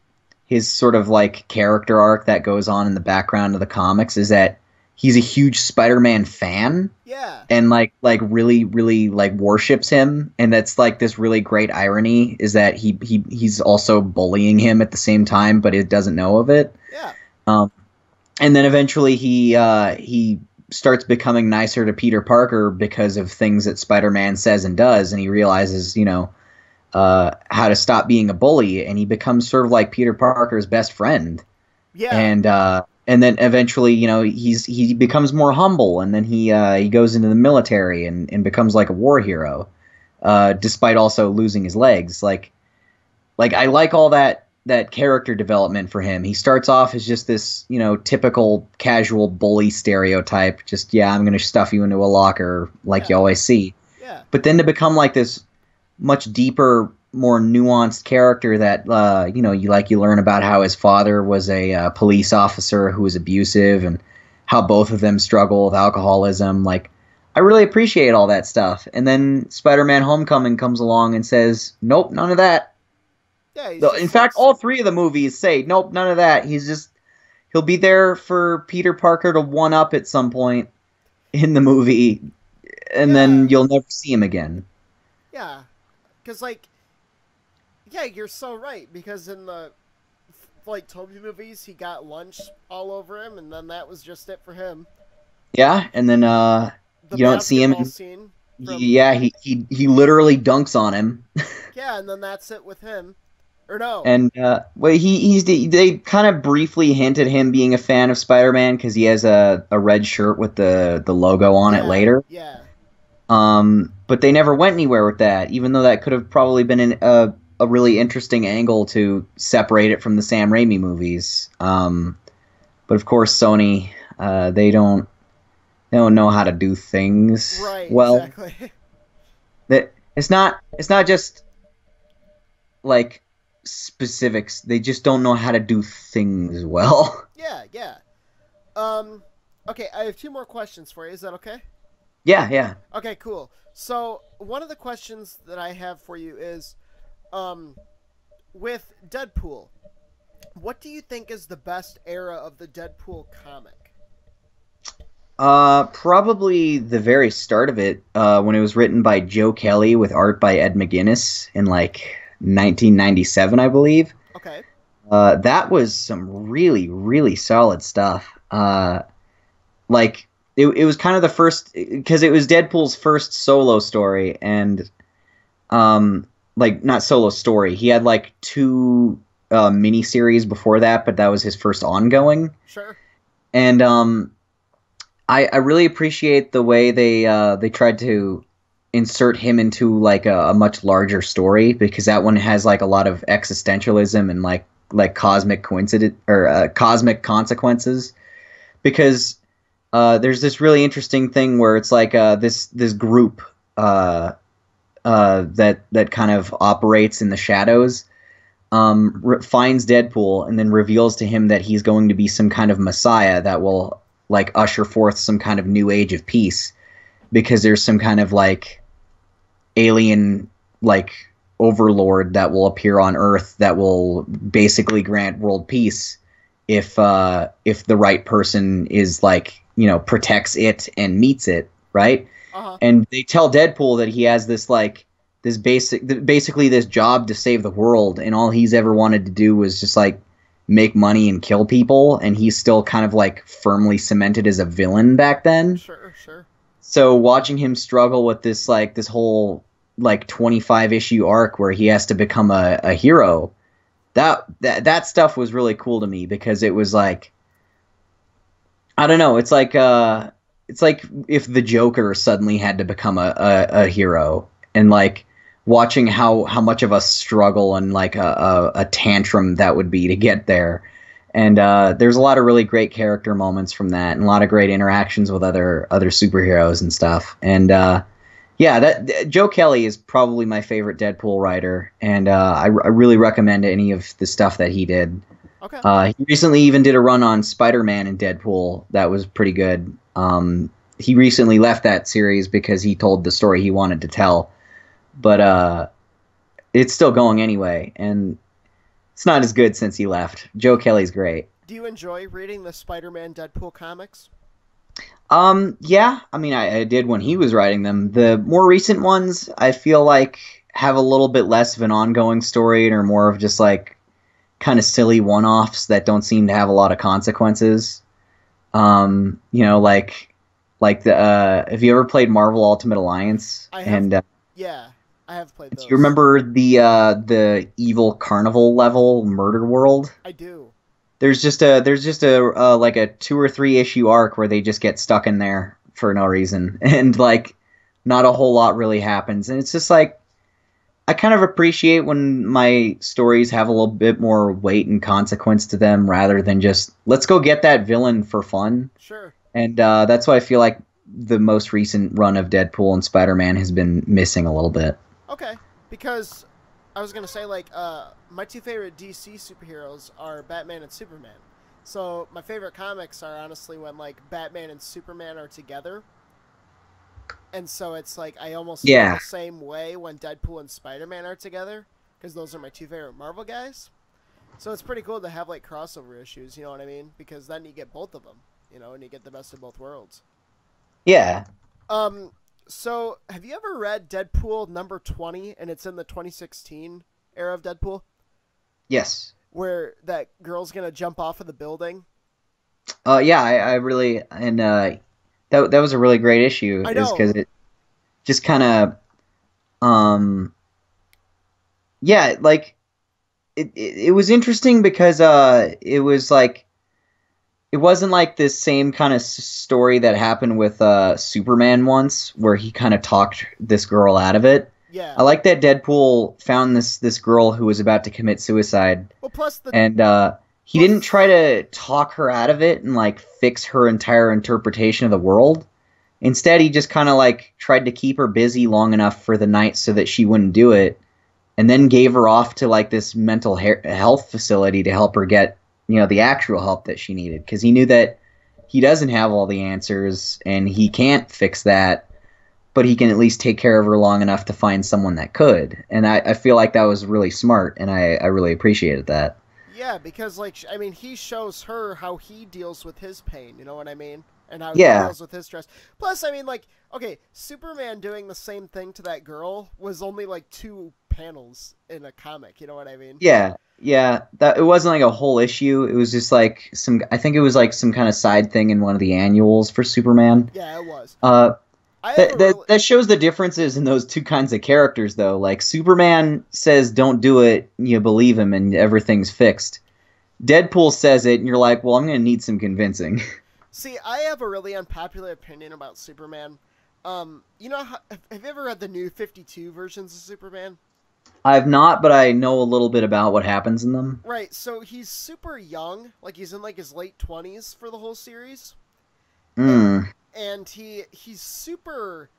sort of like character arc that goes on in the background of the comics is that he's a huge Spider-Man fan. Yeah. And like really, really like worships him. And that's like this really great irony is that he's also bullying him at the same time, but he doesn't know of it. Yeah. And then eventually he starts becoming nicer to Peter Parker because of things that Spider-Man says and does. And he realizes, how to stop being a bully. And he becomes sort of like Peter Parker's best friend. Yeah. And then eventually, he becomes more humble, and then he goes into the military and becomes like a war hero, despite also losing his legs. Like I like all that character development for him. He starts off as just this, typical casual bully stereotype. Just, I'm going to stuff you into a locker like you always see. Yeah. But then to become like this much deeper, more nuanced character that you learn about how his father was a police officer who was abusive and how both of them struggle with alcoholism. Like, I really appreciate all that stuff. And then Spider-Man: Homecoming comes along and says, "Nope, none of that." Yeah. In fact, all 3 of the movies say, "Nope, none of that." He's he'll be there for Peter Parker to one up at some point in the movie, and then Yeah, you'll never see him again. yeah, because like, yeah, you're so right. Because in the like Toby movies, he got lunch all over him, and then that was just it for him. Yeah, and then The you don't see him. basketball scene from Yeah, he literally dunks on him. yeah, and then that's it with him. Or no, And well, they kind of briefly hinted him being a fan of Spider-Man because he has a red shirt with the logo on it yeah, later. yeah, But they never went anywhere with that, even though that could have probably been a really interesting angle to separate it from the Sam Raimi movies. But of course, Sony, they don't know how to do things right, well. exactly. That it's not just like specifics. They just don't know how to do things well. Yeah, yeah. Um, okay, I have two more questions for you. Is that okay? Yeah, yeah. Okay, cool. So one of the questions that I have for you is, um, with Deadpool, what do you think is the best era of the Deadpool comic? Probably the very start of it, when it was written by Joe Kelly with art by Ed McGuinness in like 1997, I believe. Okay. That was some really, really solid stuff. Like it was kind of the first because it was Deadpool's first solo story, and like not solo story. He had like two miniseries before that, but that was his first ongoing. Sure. And I really appreciate the way they tried to insert him into like a much larger story because that one has like a lot of existentialism and like cosmic coincidence or cosmic consequences because there's this really interesting thing where it's like this group that kind of operates in the shadows finds Deadpool and then reveals to him that he's going to be some kind of messiah that will like usher forth some kind of new age of peace because there's some kind of like alien like overlord that will appear on Earth that will basically grant world peace if the right person is like protects it and meets it, right? Uh-huh. And they tell Deadpool that he has this like this basically this job to save the world, and all he's ever wanted to do was just like make money and kill people, and he's still kind of like firmly cemented as a villain back then. Sure, sure. So watching him struggle with this whole like 25 issue arc where he has to become a hero, that stuff was really cool to me because it was like I don't know, it's like if the Joker suddenly had to become a hero, and like watching how much of a struggle and like a tantrum that would be to get there. And there's a lot of really great character moments from that, and a lot of great interactions with other superheroes and stuff. And yeah, that Joe Kelly is probably my favorite Deadpool writer, and I really recommend any of the stuff that he did. Okay. He recently even did a run on Spider-Man and Deadpool that was pretty good. He recently left that series because he told the story he wanted to tell, but it's still going anyway, and it's not as good since he left. Joe Kelly's great. Do you enjoy reading the Spider-Man Deadpool comics? Yeah, I mean, I did when he was writing them. The more recent ones, I feel like have a little bit less of an ongoing story and are more of just like kind of silly one-offs that don't seem to have a lot of consequences. Like the have you ever played Marvel Ultimate Alliance? I have. And Yeah, I have played do those. you remember the evil carnival level Murder World? I do. There's just a like a 2 or 3 issue arc where they just get stuck in there for no reason and like not a whole lot really happens, and it's just like I kind of appreciate when my stories have a little bit more weight and consequence to them rather than just let's go get that villain for fun. Sure. And that's why I feel like the most recent run of Deadpool and Spider-Man has been missing a little bit. Okay. Because I was gonna say like my two favorite DC superheroes are Batman and Superman. So my favorite comics are honestly when like Batman and Superman are together. And so it's like I almost feel Yeah. the same way when Deadpool and Spider-Man are together because those are my two favorite Marvel guys. So it's pretty cool to have like crossover issues, you know what I mean? Because then you get both of them, and you get the best of both worlds. Yeah. Um, so have you ever read Deadpool number 20, and it's in the 2016 era of Deadpool, Yes. where that girl's gonna jump off of the building? Yeah, I really and that was a really great issue, I is because know. it just kind of um yeah, like it was interesting because it was like it wasn't like this same kind of story that happened with Superman once, where he kind of talked this girl out of it. Yeah. I like that Deadpool found this girl who was about to commit suicide, Well, plus the and he didn't plus try to talk her out of it and like fix her entire interpretation of the world. Instead, he just kind of like tried to keep her busy long enough for the night so that she wouldn't do it, and then gave her off to like this mental health facility to help her get the actual help that she needed, because he knew that he doesn't have all the answers and he can't fix that, but he can at least take care of her long enough to find someone that could. And I feel like that was really smart, and I really appreciated that. Yeah, because like I mean, he shows her how he deals with his pain. You know what I mean? And how he Yeah, deals with his stress. Plus, I mean, like, okay, Superman doing the same thing to that girl was only like 2 panels in a comic. You know what I mean? yeah. That it wasn't like a whole issue. It was just like some. I think it was like some kind of side thing in one of the annuals for Superman. Yeah, it was. Uh, I have That, a that real that shows the differences in those two kinds of characters, though. Like Superman says, "Don't do it," you believe him, and everything's fixed. Deadpool says it, and you're like, "Well, I'm going to need some convincing." see. I have a really unpopular opinion about Superman. Have you ever read the new 52 versions of Superman? I've not, but I know a little bit about what happens in them. Right. So he's super young, like he's in like his late 20s for the whole series, and Mm. he's super.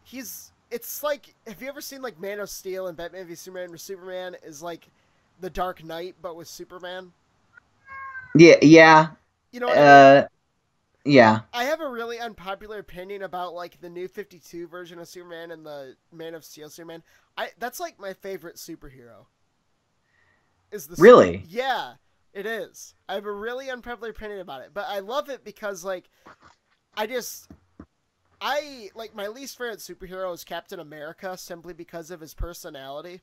He's it's like, have you ever seen like Man of Steel and Batman v Superman, where Superman is like the Dark Knight but with Superman? Yeah, yeah, You know what I mean? uh, yeah. I have a really unpopular opinion about like the new 52 version of Superman and the Man of Steel Superman. I That's like my favorite superhero. Is the Really? Yeah, it is. I have a really unpopular opinion about it, but I love it because like I just I like my least favorite superhero is Captain America simply because of his personality.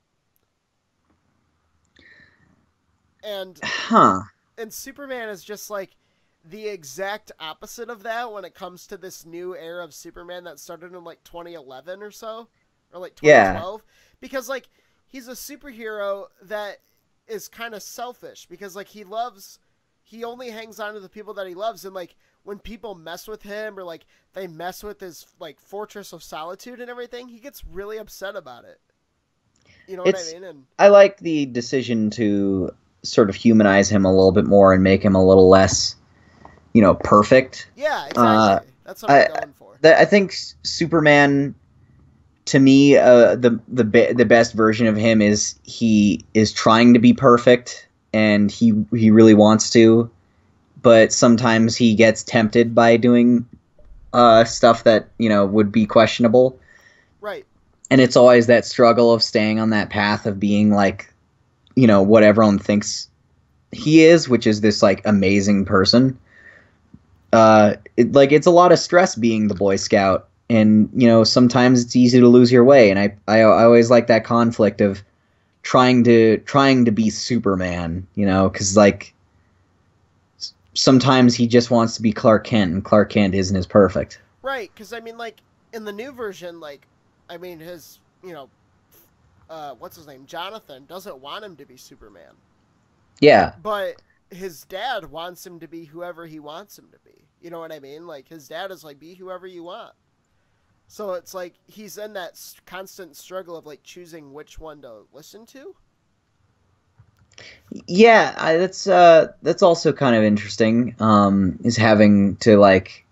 And Huh? Superman is just like the exact opposite of that when it comes to this new era of Superman that started in like 2011 or so, or like Yeah. 2012, because like he's a superhero that is kind of selfish because like he only hangs on to the people that he loves, and like when people mess with him or like they mess with his like fortress of solitude and everything, he gets really upset about it. You know what I It's. mean? And I like the decision to sort of humanize him a little bit more and make him a little less, perfect. yeah, exactly. Uh, That's what I I'm going for. I think Superman, to me, the best version of him is he is trying to be perfect, and he really wants to, but sometimes he gets tempted by doing stuff that would be questionable, Right. and it's always that struggle of staying on that path of being like what everyone thinks he is, which is this like amazing person. It's a lot of stress being the Boy Scout, and sometimes it's easy to lose your way, and I always like that conflict of trying to be Superman, because like sometimes he just wants to be Clark Kent, and Clark Kent isn't as perfect. Right, because I mean, like in the new version, like I mean, his what's his name, Jonathan doesn't want him to be Superman, Yeah, but his dad wants him to be whoever he wants him to be. You know what I mean? Like his dad is like, be whoever you want. So it's like he's in that constant struggle of like choosing which one to listen to. yeah, that's also kind of interesting. Is having to like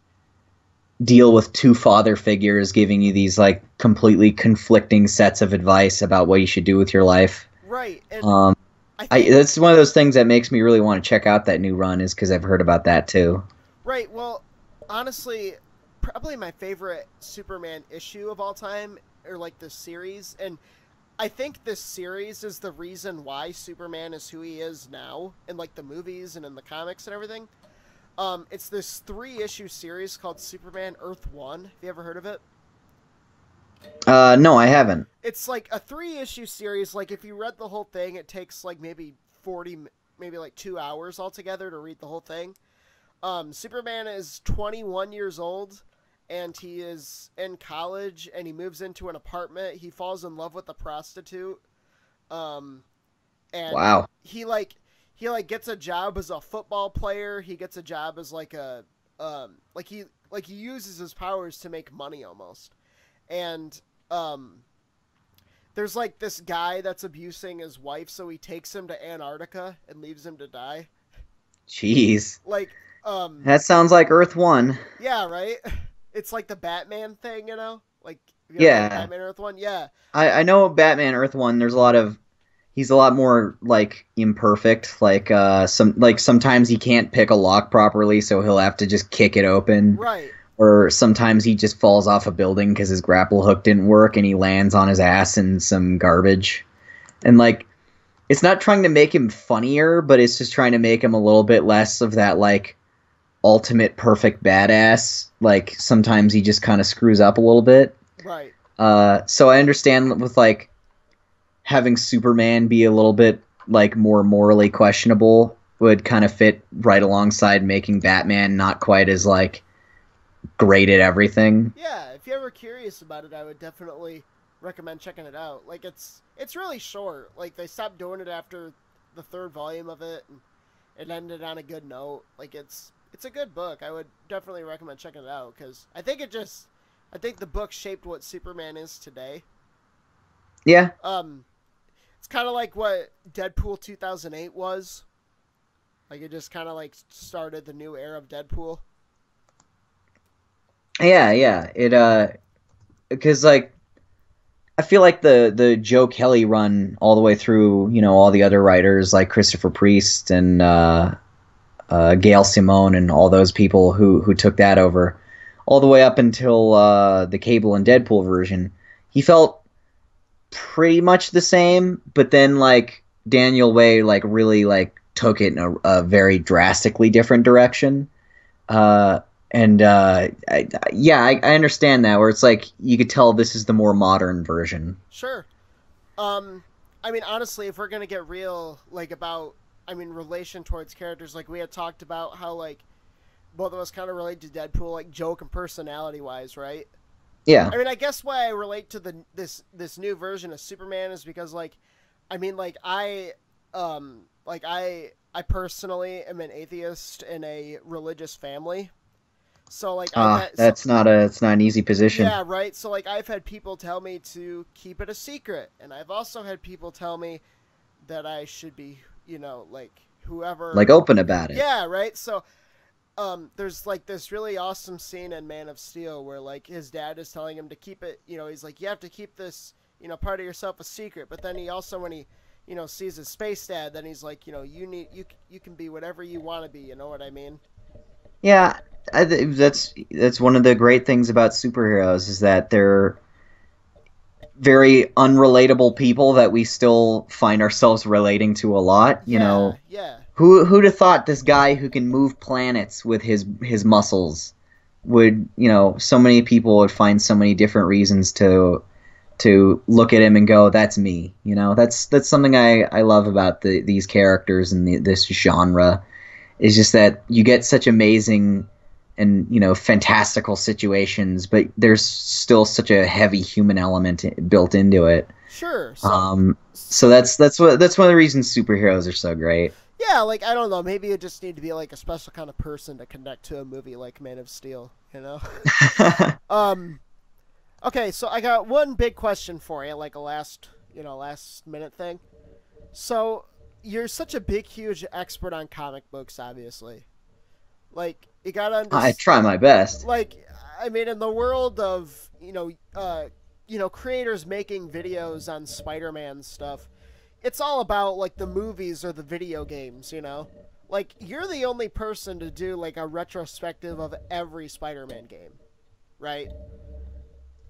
deal with two father figures giving you these like completely conflicting sets of advice about what you should do with your life. Right, and Um, I think That's one of those things that makes me really want to check out that new run, is because I've heard about that too. right. Well, honestly, probably my favorite Superman issue of all time, or like the series, and I think this series is the reason why Superman is who he is now in like the movies and in the comics and everything. It's this 3-issue series called Superman Earth One. Have you ever heard of it? No, I haven't. It's like a 3-issue series. Like if you read the whole thing, it takes like maybe 40, maybe like 2 hours altogether to read the whole thing. Superman is 21 years old, and he is in college, and he moves into an apartment. He falls in love with a prostitute, and Wow. he gets a job as a football player. He gets a job as like a he uses his powers to make money almost, and there's like this guy that's abusing his wife, so he takes him to Antarctica and leaves him to die. Jeez. Like, That sounds like Earth One. yeah, right? It's like the Batman thing, you know? Like, Yeah. Batman Earth One? Yeah. I know Batman Earth One. There's a lot of he's a lot more like imperfect. Like sometimes he can't pick a lock properly, so he'll have to just kick it open. Right. Or sometimes he just falls off a building because his grapple hook didn't work and he lands on his ass in some garbage. And like, it's not trying to make him funnier, but it's just trying to make him a little bit less of that like ultimate perfect badass. Like sometimes he just kind of screws up a little bit. Right. So I understand with like having Superman be a little bit like more morally questionable would kind of fit right alongside making Batman not quite as like great at everything. Yeah, if you're ever curious about it, I would definitely recommend checking it out. Like, it's really short. Like, they stopped doing it after the 3rd volume of it, and it ended on a good note. Like, it's a good book. I would definitely recommend checking it out, because I think the book shaped what Superman is today. Yeah. It's kind of like what Deadpool 2008 was. Like, it just kind of, like, started the new era of Deadpool. Yeah. Because like I feel like the Joe Kelly run all the way through, all the other writers like Christopher Priest and Gail Simone and all those people who took that over, all the way up until the Cable and Deadpool version. He felt pretty much the same, but then like Daniel Way like really like took it in a very drastically different direction. I understand that, where it's like you could tell this is the more modern version. Sure. I mean, honestly, if we're gonna get real, like about, relation towards characters, like we had talked about how like both of us kind of relate to Deadpool, like joke and personality wise, right? Yeah. I guess why I relate to this new version of Superman is because I personally am an atheist in a religious family. So like it's not an easy position. Yeah, right. So like I've had people tell me to keep it a secret, and I've also had people tell me that I should be, like whoever like open about it. Yeah, right. So there's like this really awesome scene in Man of Steel where like his dad is telling him to keep it, he's like, you have to keep this, part of yourself a secret. But then he also, when he, sees his space dad, then he's like, you can be whatever you want to be. You know what I mean? Yeah. That's one of the great things about superheroes is that they're very unrelatable people that we still find ourselves relating to a lot. Yeah. Who'd have thought this guy who can move planets with his muscles would, so many people would find so many different reasons to look at him and go, that's me. That's something I love about these characters and this genre, is just that you get such amazing and fantastical situations, but there's still such a heavy human element built into it. Sure. So that's one of the reasons superheroes are so great. Yeah, like I don't know, maybe you just need to be like a special kind of person to connect to a movie like Man of Steel, Okay, so I got one big question for you, like a last minute thing. So you're such a big, huge expert on comic books, obviously. Like, you gotta understand. I try my best. Like, in the world of, creators making videos on Spider-Man stuff, it's all about, like, the movies or the video games, Like, you're the only person to do, like, a retrospective of every Spider-Man game, right?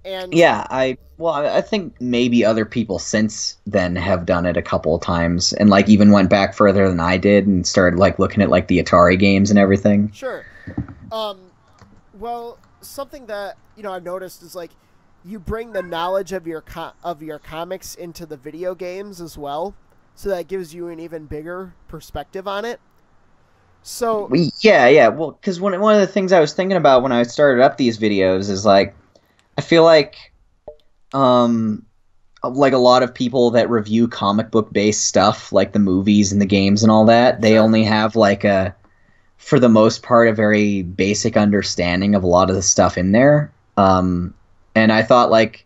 And Yeah, I think maybe other people since then have done it a couple of times, and like even went back further than I did and started like looking at like the Atari games and everything. sure. Um, well, something that I've noticed is like you bring the knowledge of your comics into the video games as well, so that gives you an even bigger perspective on it. So Yeah. Well, because one of the things I was thinking about when I started up these videos is like I feel um like a lot of people that review comic book based stuff, like the movies and the games and all that, they sure, only have like for the most part, a very basic understanding of a lot of the stuff in there. And I thought like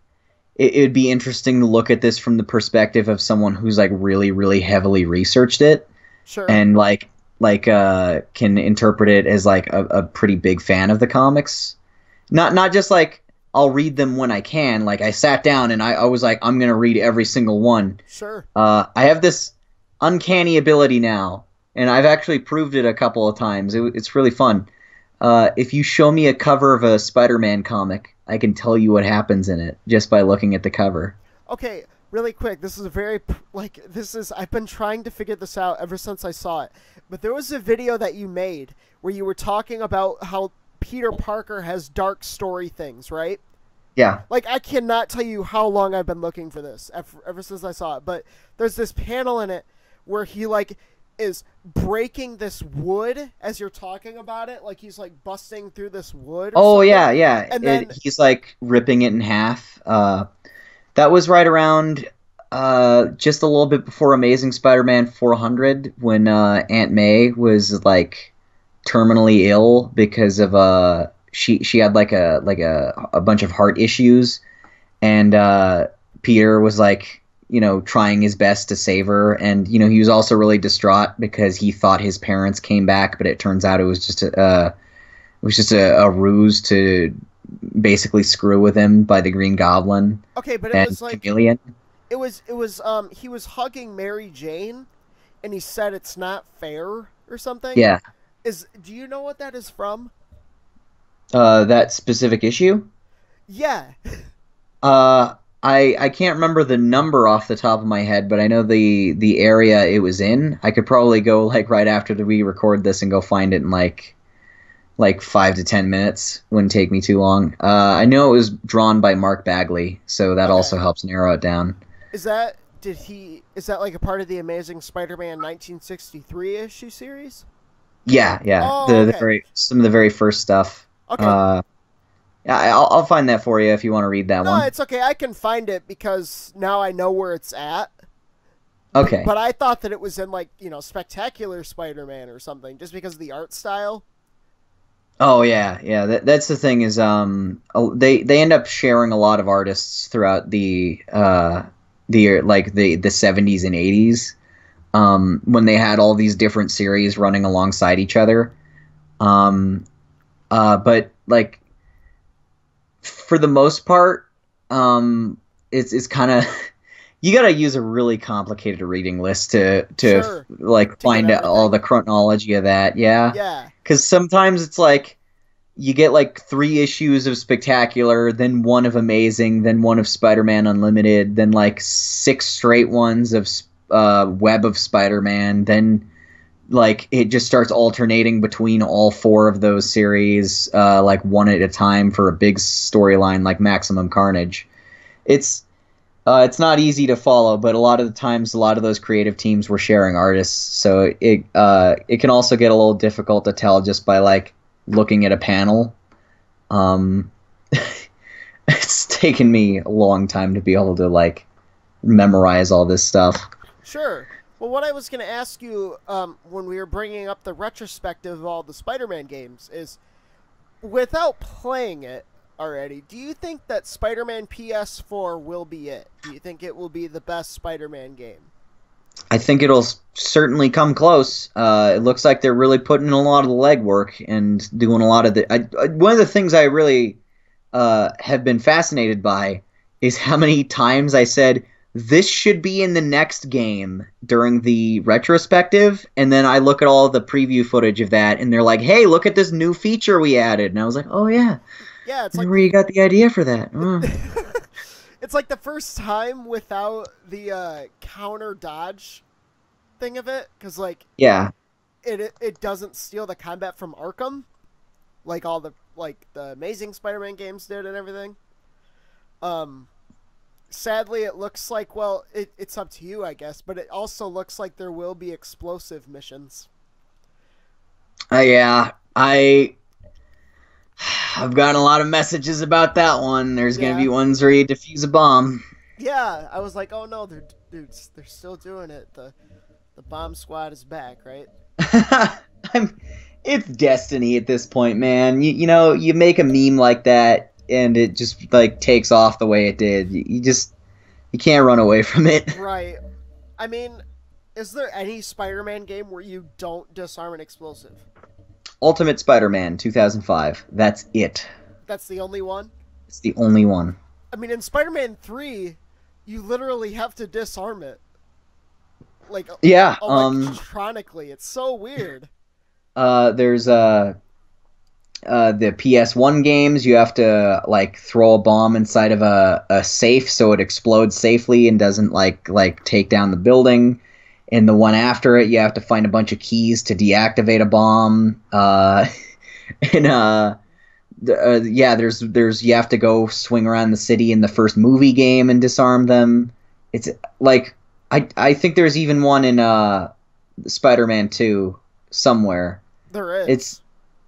it would be interesting to look at this from the perspective of someone who's like really, really heavily researched it sure, and can interpret it as like a pretty big fan of the comics. Not just like I'll read them when I can. Like I sat down and I was like, I'm gonna read every single one. sure. I have this uncanny ability now, and I've actually proved it a couple of times. It's really fun. If you show me a cover of a Spider-Man comic, I can tell you what happens in it just by looking at the cover. Okay, really quick. This is a very this is I've been trying to figure this out ever since I saw it. But there was a video that you made where you were talking about how Peter Parker has dark story things, right? Yeah. Like I cannot tell you how long I've been looking for this ever since I saw it. But there's this panel in it where he like is breaking this wood as you're talking about it, like he's like busting through this wood. Or Oh something. yeah. And then He's like ripping it in half. That was right around just a little bit before Amazing Spider-Man 400 when Aunt May was like terminally ill because of she had like a bunch of heart issues, and Peter was like trying his best to save her, and he was also really distraught because he thought his parents came back, but it turns out it was just a ruse to basically screw with him by the Green Goblin. okay, but it And was like Chameleon. it was he was hugging Mary Jane, and he said it's not fair or something. Yeah. Do you know what that is from? That specific issue. Yeah. I can't remember the number off the top of my head, but I know the area it was in. I could probably go like right after we record this and go find it in like 5 to 10 minutes. Wouldn't take me too long. I know it was drawn by Mark Bagley, so that also helps narrow it down. Is that like a part of the Amazing Spider-Man 1963 issue series? Yeah. Oh, Some of the very first stuff. Okay. Yeah, I'll find that for you if you want to read that one. No, it's okay. I can find it because now I know where it's at. Okay. But I thought that it was in like Spectacular Spider-Man or something, just because of the art style. Oh yeah. That's the thing is they end up sharing a lot of artists throughout the 70s and 80s when they had all these different series running alongside each other. But like for the most part, it's kind of you got to use a really complicated reading list to Sure. find out all the chronology of that. Yeah. Yeah. Because sometimes it's like you get like 3 issues of Spectacular, then 1 of Amazing, then 1 of Spider-Man Unlimited, then like 6 straight ones of Web of Spider-Man, then like it just starts alternating between all 4 of those series, like one at a time for a big storyline like Maximum Carnage. It's not easy to follow, but a lot of the times, a lot of those creative teams were sharing artists, so it can also get a little difficult to tell just by like looking at a panel. It's taken me a long time to be able to like memorize all this stuff. Sure. Well, what I was going to ask you when we were bringing up the retrospective of all the Spider-Man games is, without playing it already, do you think that Spider-Man PS4 will be it? Do you think it will be the best Spider-Man game? I think it'll certainly come close. It looks like they're really putting in a lot of the legwork and doing a lot of the... one of the things I really have been fascinated by is how many times I said, this should be in the next game during the retrospective, and then I look at all the preview footage of that, and they're like, hey, look at this new feature we added. And I was like, oh, yeah. Yeah, it's like Where you got the idea for that? it's like the first time without the counter dodge thing of it, because like Yeah. it doesn't steal the combat from Arkham, like all the Amazing Spider-Man games did and everything. Sadly, it looks like it's up to you, I guess, but it also looks like there will be explosive missions. Yeah. I've gotten a lot of messages about that one. There's gonna Yeah, be ones where you defuse a bomb. yeah. I was like, oh no, they're still doing it. The bomb squad is back, right? I'm, it's destiny at this point, man. You know, you make a meme like that, and it just like takes off the way it did. You can't run away from it. Right. I mean, is there any Spider-Man game where you don't disarm an explosive? Ultimate Spider-Man 2005. That's it. That's the only one? It's the only one. I mean, in Spider-Man 3, you literally have to disarm it. Like, Yeah. electronically. It's so weird. There's the PS1 games. You have to like throw a bomb inside of a safe so it explodes safely and doesn't like take down the building. In the one after it, you have to find a bunch of keys to deactivate a bomb. Yeah, there's you have to go swing around the city in the first movie game and disarm them. It's like I think there's even one in Spider-Man 2 somewhere. There is.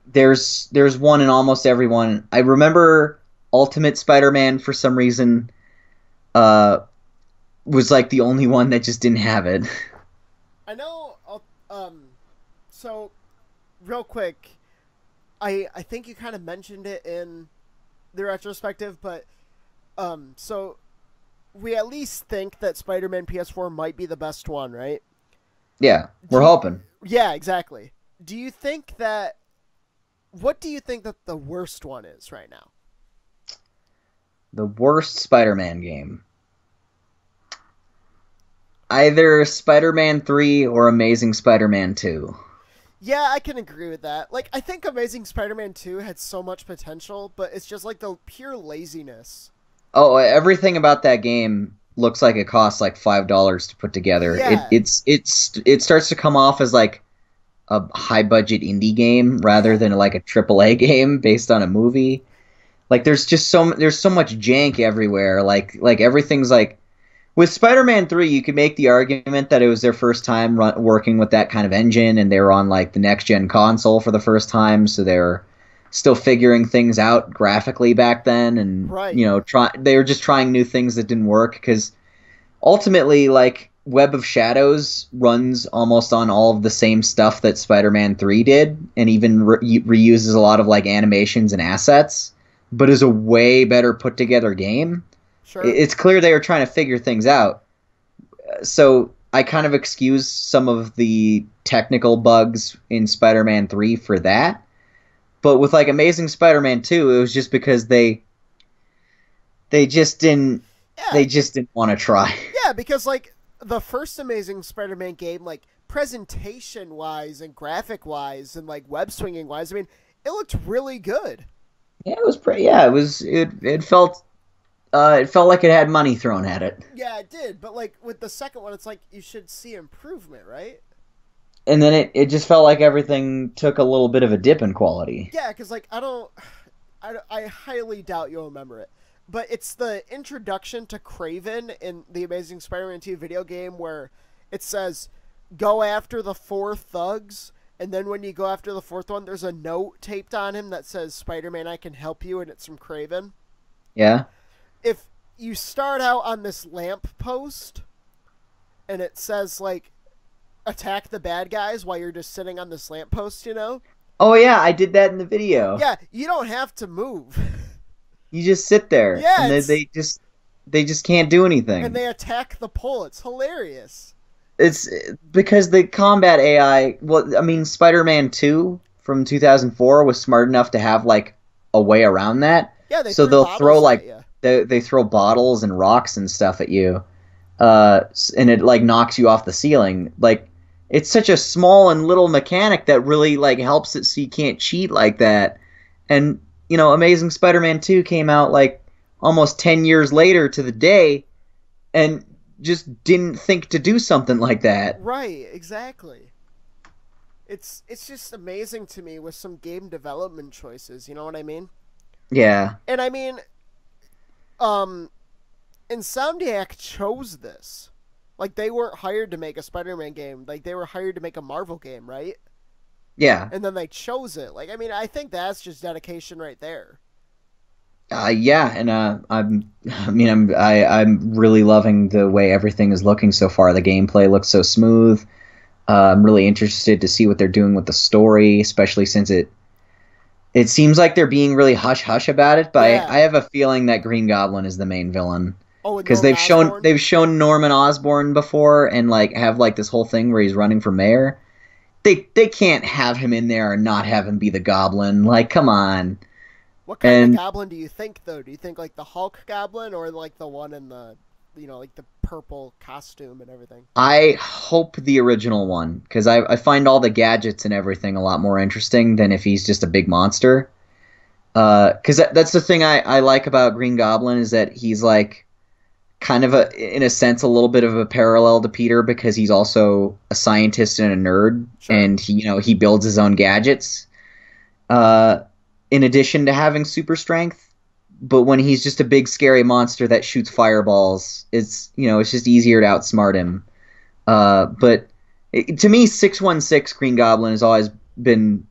There's one in almost every one. I remember Ultimate Spider-Man for some reason was like the only one that just didn't have it. I know. So, real quick, I think you kind of mentioned it in the retrospective, but so we at least think that Spider-Man PS4 might be the best one, right? Yeah, we're hoping. Yeah, exactly. Do you think that? What do you think that the worst one is right now? The worst Spider-Man game. Either Spider-Man 3 or Amazing Spider-Man 2. Yeah, I can agree with that. Like, I think Amazing Spider-Man 2 had so much potential, but it's just like the pure laziness. Oh, everything about that game looks like it costs like $5 to put together. Yeah. It starts to come off as like a high budget indie game rather than like a AAA game based on a movie. Like there's so much jank everywhere. Like everything's like with Spider-Man 3, you could make the argument that it was their first time working with that kind of engine, and they were on like the next gen console for the first time, so they were still figuring things out graphically back then, and right. You know, they were just trying new things that didn't work because ultimately, like Web of Shadows runs almost on all of the same stuff that Spider-Man 3 did, and even reuses a lot of like animations and assets, but is a way better put together game. Sure. It's clear they were trying to figure things out. So I kind of excuse some of the technical bugs in Spider-Man 3 for that. But with like Amazing Spider-Man 2, it was just because they just didn't want to try. Yeah, because like the first Amazing Spider-Man game, like presentation wise and graphic wise and like web swinging wise, I mean, it looked really good. Yeah, it was pretty. Yeah, it felt like it had money thrown at it. Yeah, it did. But like with the second one, it's like you should see improvement, right? And then it just felt like everything took a little bit of a dip in quality. Yeah, because like I highly doubt you'll remember it. But it's the introduction to Kraven in the Amazing Spider-Man 2 video game where it says, go after the 4 thugs, and then when you go after the 4th one, there's a note taped on him that says, Spider-Man, I can help you, and it's from Kraven. Yeah. If you start out on this lamp post, and it says, like, attack the bad guys while you're just sitting on this lamp post, you know? Oh, yeah, I did that in the video. Yeah, you don't have to move. You just sit there, yeah, and they just can't do anything. And they attack the pole. It's hilarious. It's because the combat AI. Well, I mean, Spider-Man 2 from 2004 was smart enough to have like a way around that. Yeah, they'll throw like they throw bottles and rocks and stuff at you, and it like knocks you off the ceiling. Like it's such a small and little mechanic that really like helps it so you can't cheat like that. And Amazing Spider-Man 2 came out like almost 10 years later to the day and just didn't think to do something like that. Right, exactly. It's just amazing to me with some game development choices, you know what I mean? Yeah. And I mean, um, Insomniac chose this. Like, they weren't hired to make a Spider-Man game. Like, they were hired to make a Marvel game, right? Yeah. And then they chose it. Like, I mean, I think that's just dedication right there. Yeah, and I'm really loving the way everything is looking so far. The gameplay looks so smooth. I'm really interested to see what they're doing with the story, especially since it seems like they're being really hush hush about it. But Yeah. I have a feeling that Green Goblin is the main villain Oh, with because Norman Osborn? they've shown Norman Osborn before and like have like this whole thing where he's running for mayor. They can't have him in there and not have him be the Goblin. Like, come on. What kind of And goblin do you think, though? Do you think, like, the Hulk goblin or, like, the one in the, like the purple costume and everything? I hope the original one because I find all the gadgets and everything a lot more interesting than if he's just a big monster. Because that's the thing I like about Green Goblin is that he's like kind of in a sense, a little bit of a parallel to Peter because he's also a scientist and a nerd, Sure. and he builds his own gadgets. In addition to having super strength, but when he's just a big scary monster that shoots fireballs, it's just easier to outsmart him. But to me, 616 Green Goblin has always been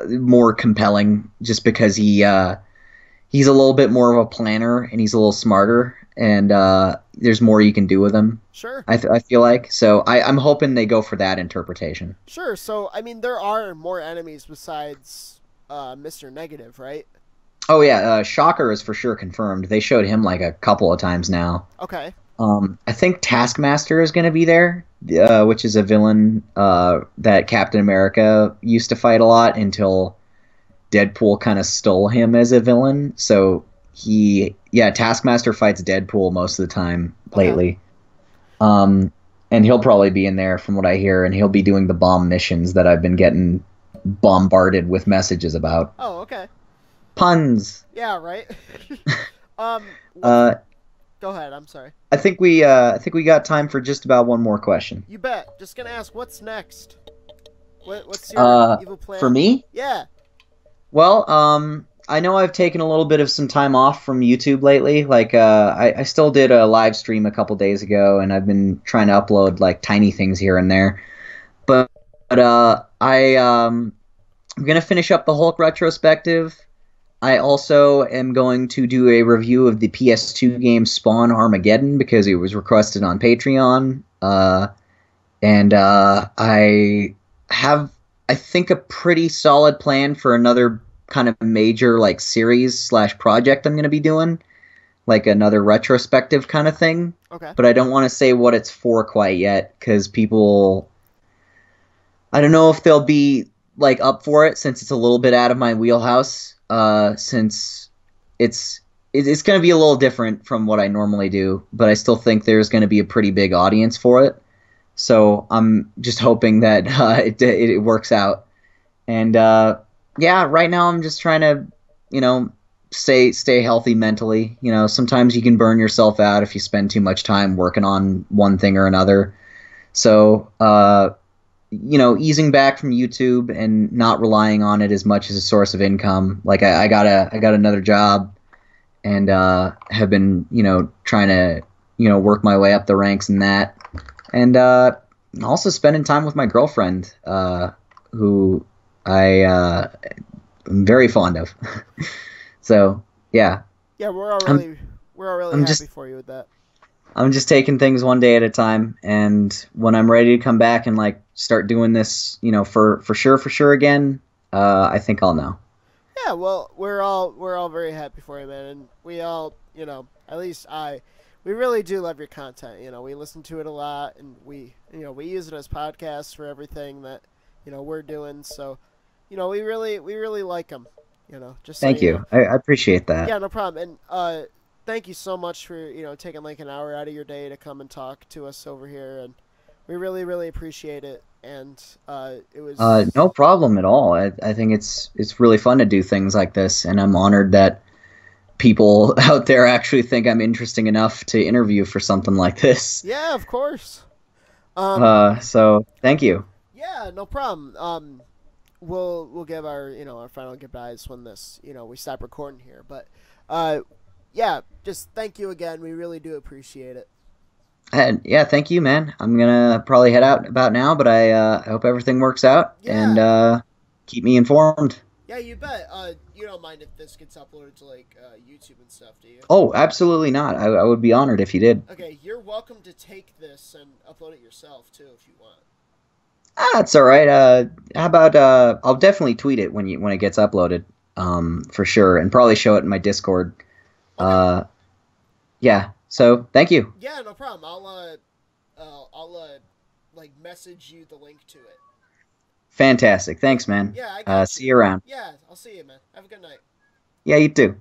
more compelling, just because he's a little bit more of a planner and he's a little smarter, and there's more you can do with him. Sure. I feel like so. I'm hoping they go for that interpretation. Sure. So, I mean, there are more enemies besides Mr. Negative, right? Oh yeah, Shocker is for sure confirmed. They showed him like a couple of times now. Okay. I think Taskmaster is going to be there, which is a villain that Captain America used to fight a lot until Deadpool kind of stole him as a villain. So Taskmaster fights Deadpool most of the time lately. And he'll probably be in there from what I hear, and he'll be doing the bomb missions that I've been getting bombarded with messages about. Oh, okay. Puns. Yeah, right. Uh, Go ahead. I'm sorry. I think we got time for just about one more question. You bet. Just gonna ask, what's next? What's your evil plan? For me? Yeah. Well, I know I've taken a little bit of some time off from YouTube lately. Like, I still did a live stream a couple days ago, and I've been trying to upload like tiny things here and there. But I'm gonna finish up the Hulk retrospective. I also am going to do a review of the PS2 game Spawn Armageddon because it was requested on Patreon. And I have, I think, a pretty solid plan for another kind of major like series / project I'm going to be doing, like another retrospective kind of thing. Okay. But I don't want to say what it's for quite yet because people, I don't know if they'll be like up for it since it's a little bit out of my wheelhouse. Since it's going to be a little different from what I normally do, but I still think there's going to be a pretty big audience for it. So I'm just hoping that it works out. And right now I'm just trying to, stay healthy mentally. Sometimes you can burn yourself out if you spend too much time working on one thing or another. So easing back from YouTube and not relying on it as much as a source of income. Like I got another job and have been, trying to, work my way up the ranks in that. And also spending time with my girlfriend, who I am very fond of. So, yeah. Yeah, we're all really happy for you with that. I'm just taking things one day at a time, and when I'm ready to come back and like start doing this, for sure again, I think I'll know. Yeah, well, we're all very happy for you, man, and we all, at least we really do love your content. We listen to it a lot, and we use it as podcasts for everything that we're doing. So, we really like them. Just so thank you. I appreciate that. Yeah, no problem. And thank you so much for taking like an hour out of your day to come and talk to us over here, and we really appreciate it. and it was. No problem at all. I think it's really fun to do things like this, and I'm honored that people out there actually think I'm interesting enough to interview for something like this. Yeah, of course. Um, So thank you. yeah, no problem. We'll give our our final goodbyes when this we stop recording here. But uh, yeah, just thank you again. We really do appreciate it. And yeah, thank you, man. I'm gonna probably head out about now, but I hope everything works out and Yeah, keep me informed. yeah, you bet. You don't mind if this gets uploaded to like YouTube and stuff, do you? Oh, absolutely not. I would be honored if you did. Okay, you're welcome to take this and upload it yourself too if you want. That's all right. How about I'll definitely tweet it when it gets uploaded, for sure, and probably show it in my Discord. Okay. Uh, yeah. So thank you. Yeah, no problem. I'll like message you the link to it. Fantastic. Thanks, man. Yeah, I got See you. you around. Yeah, I'll see you, man. Have a good night. Yeah, you too.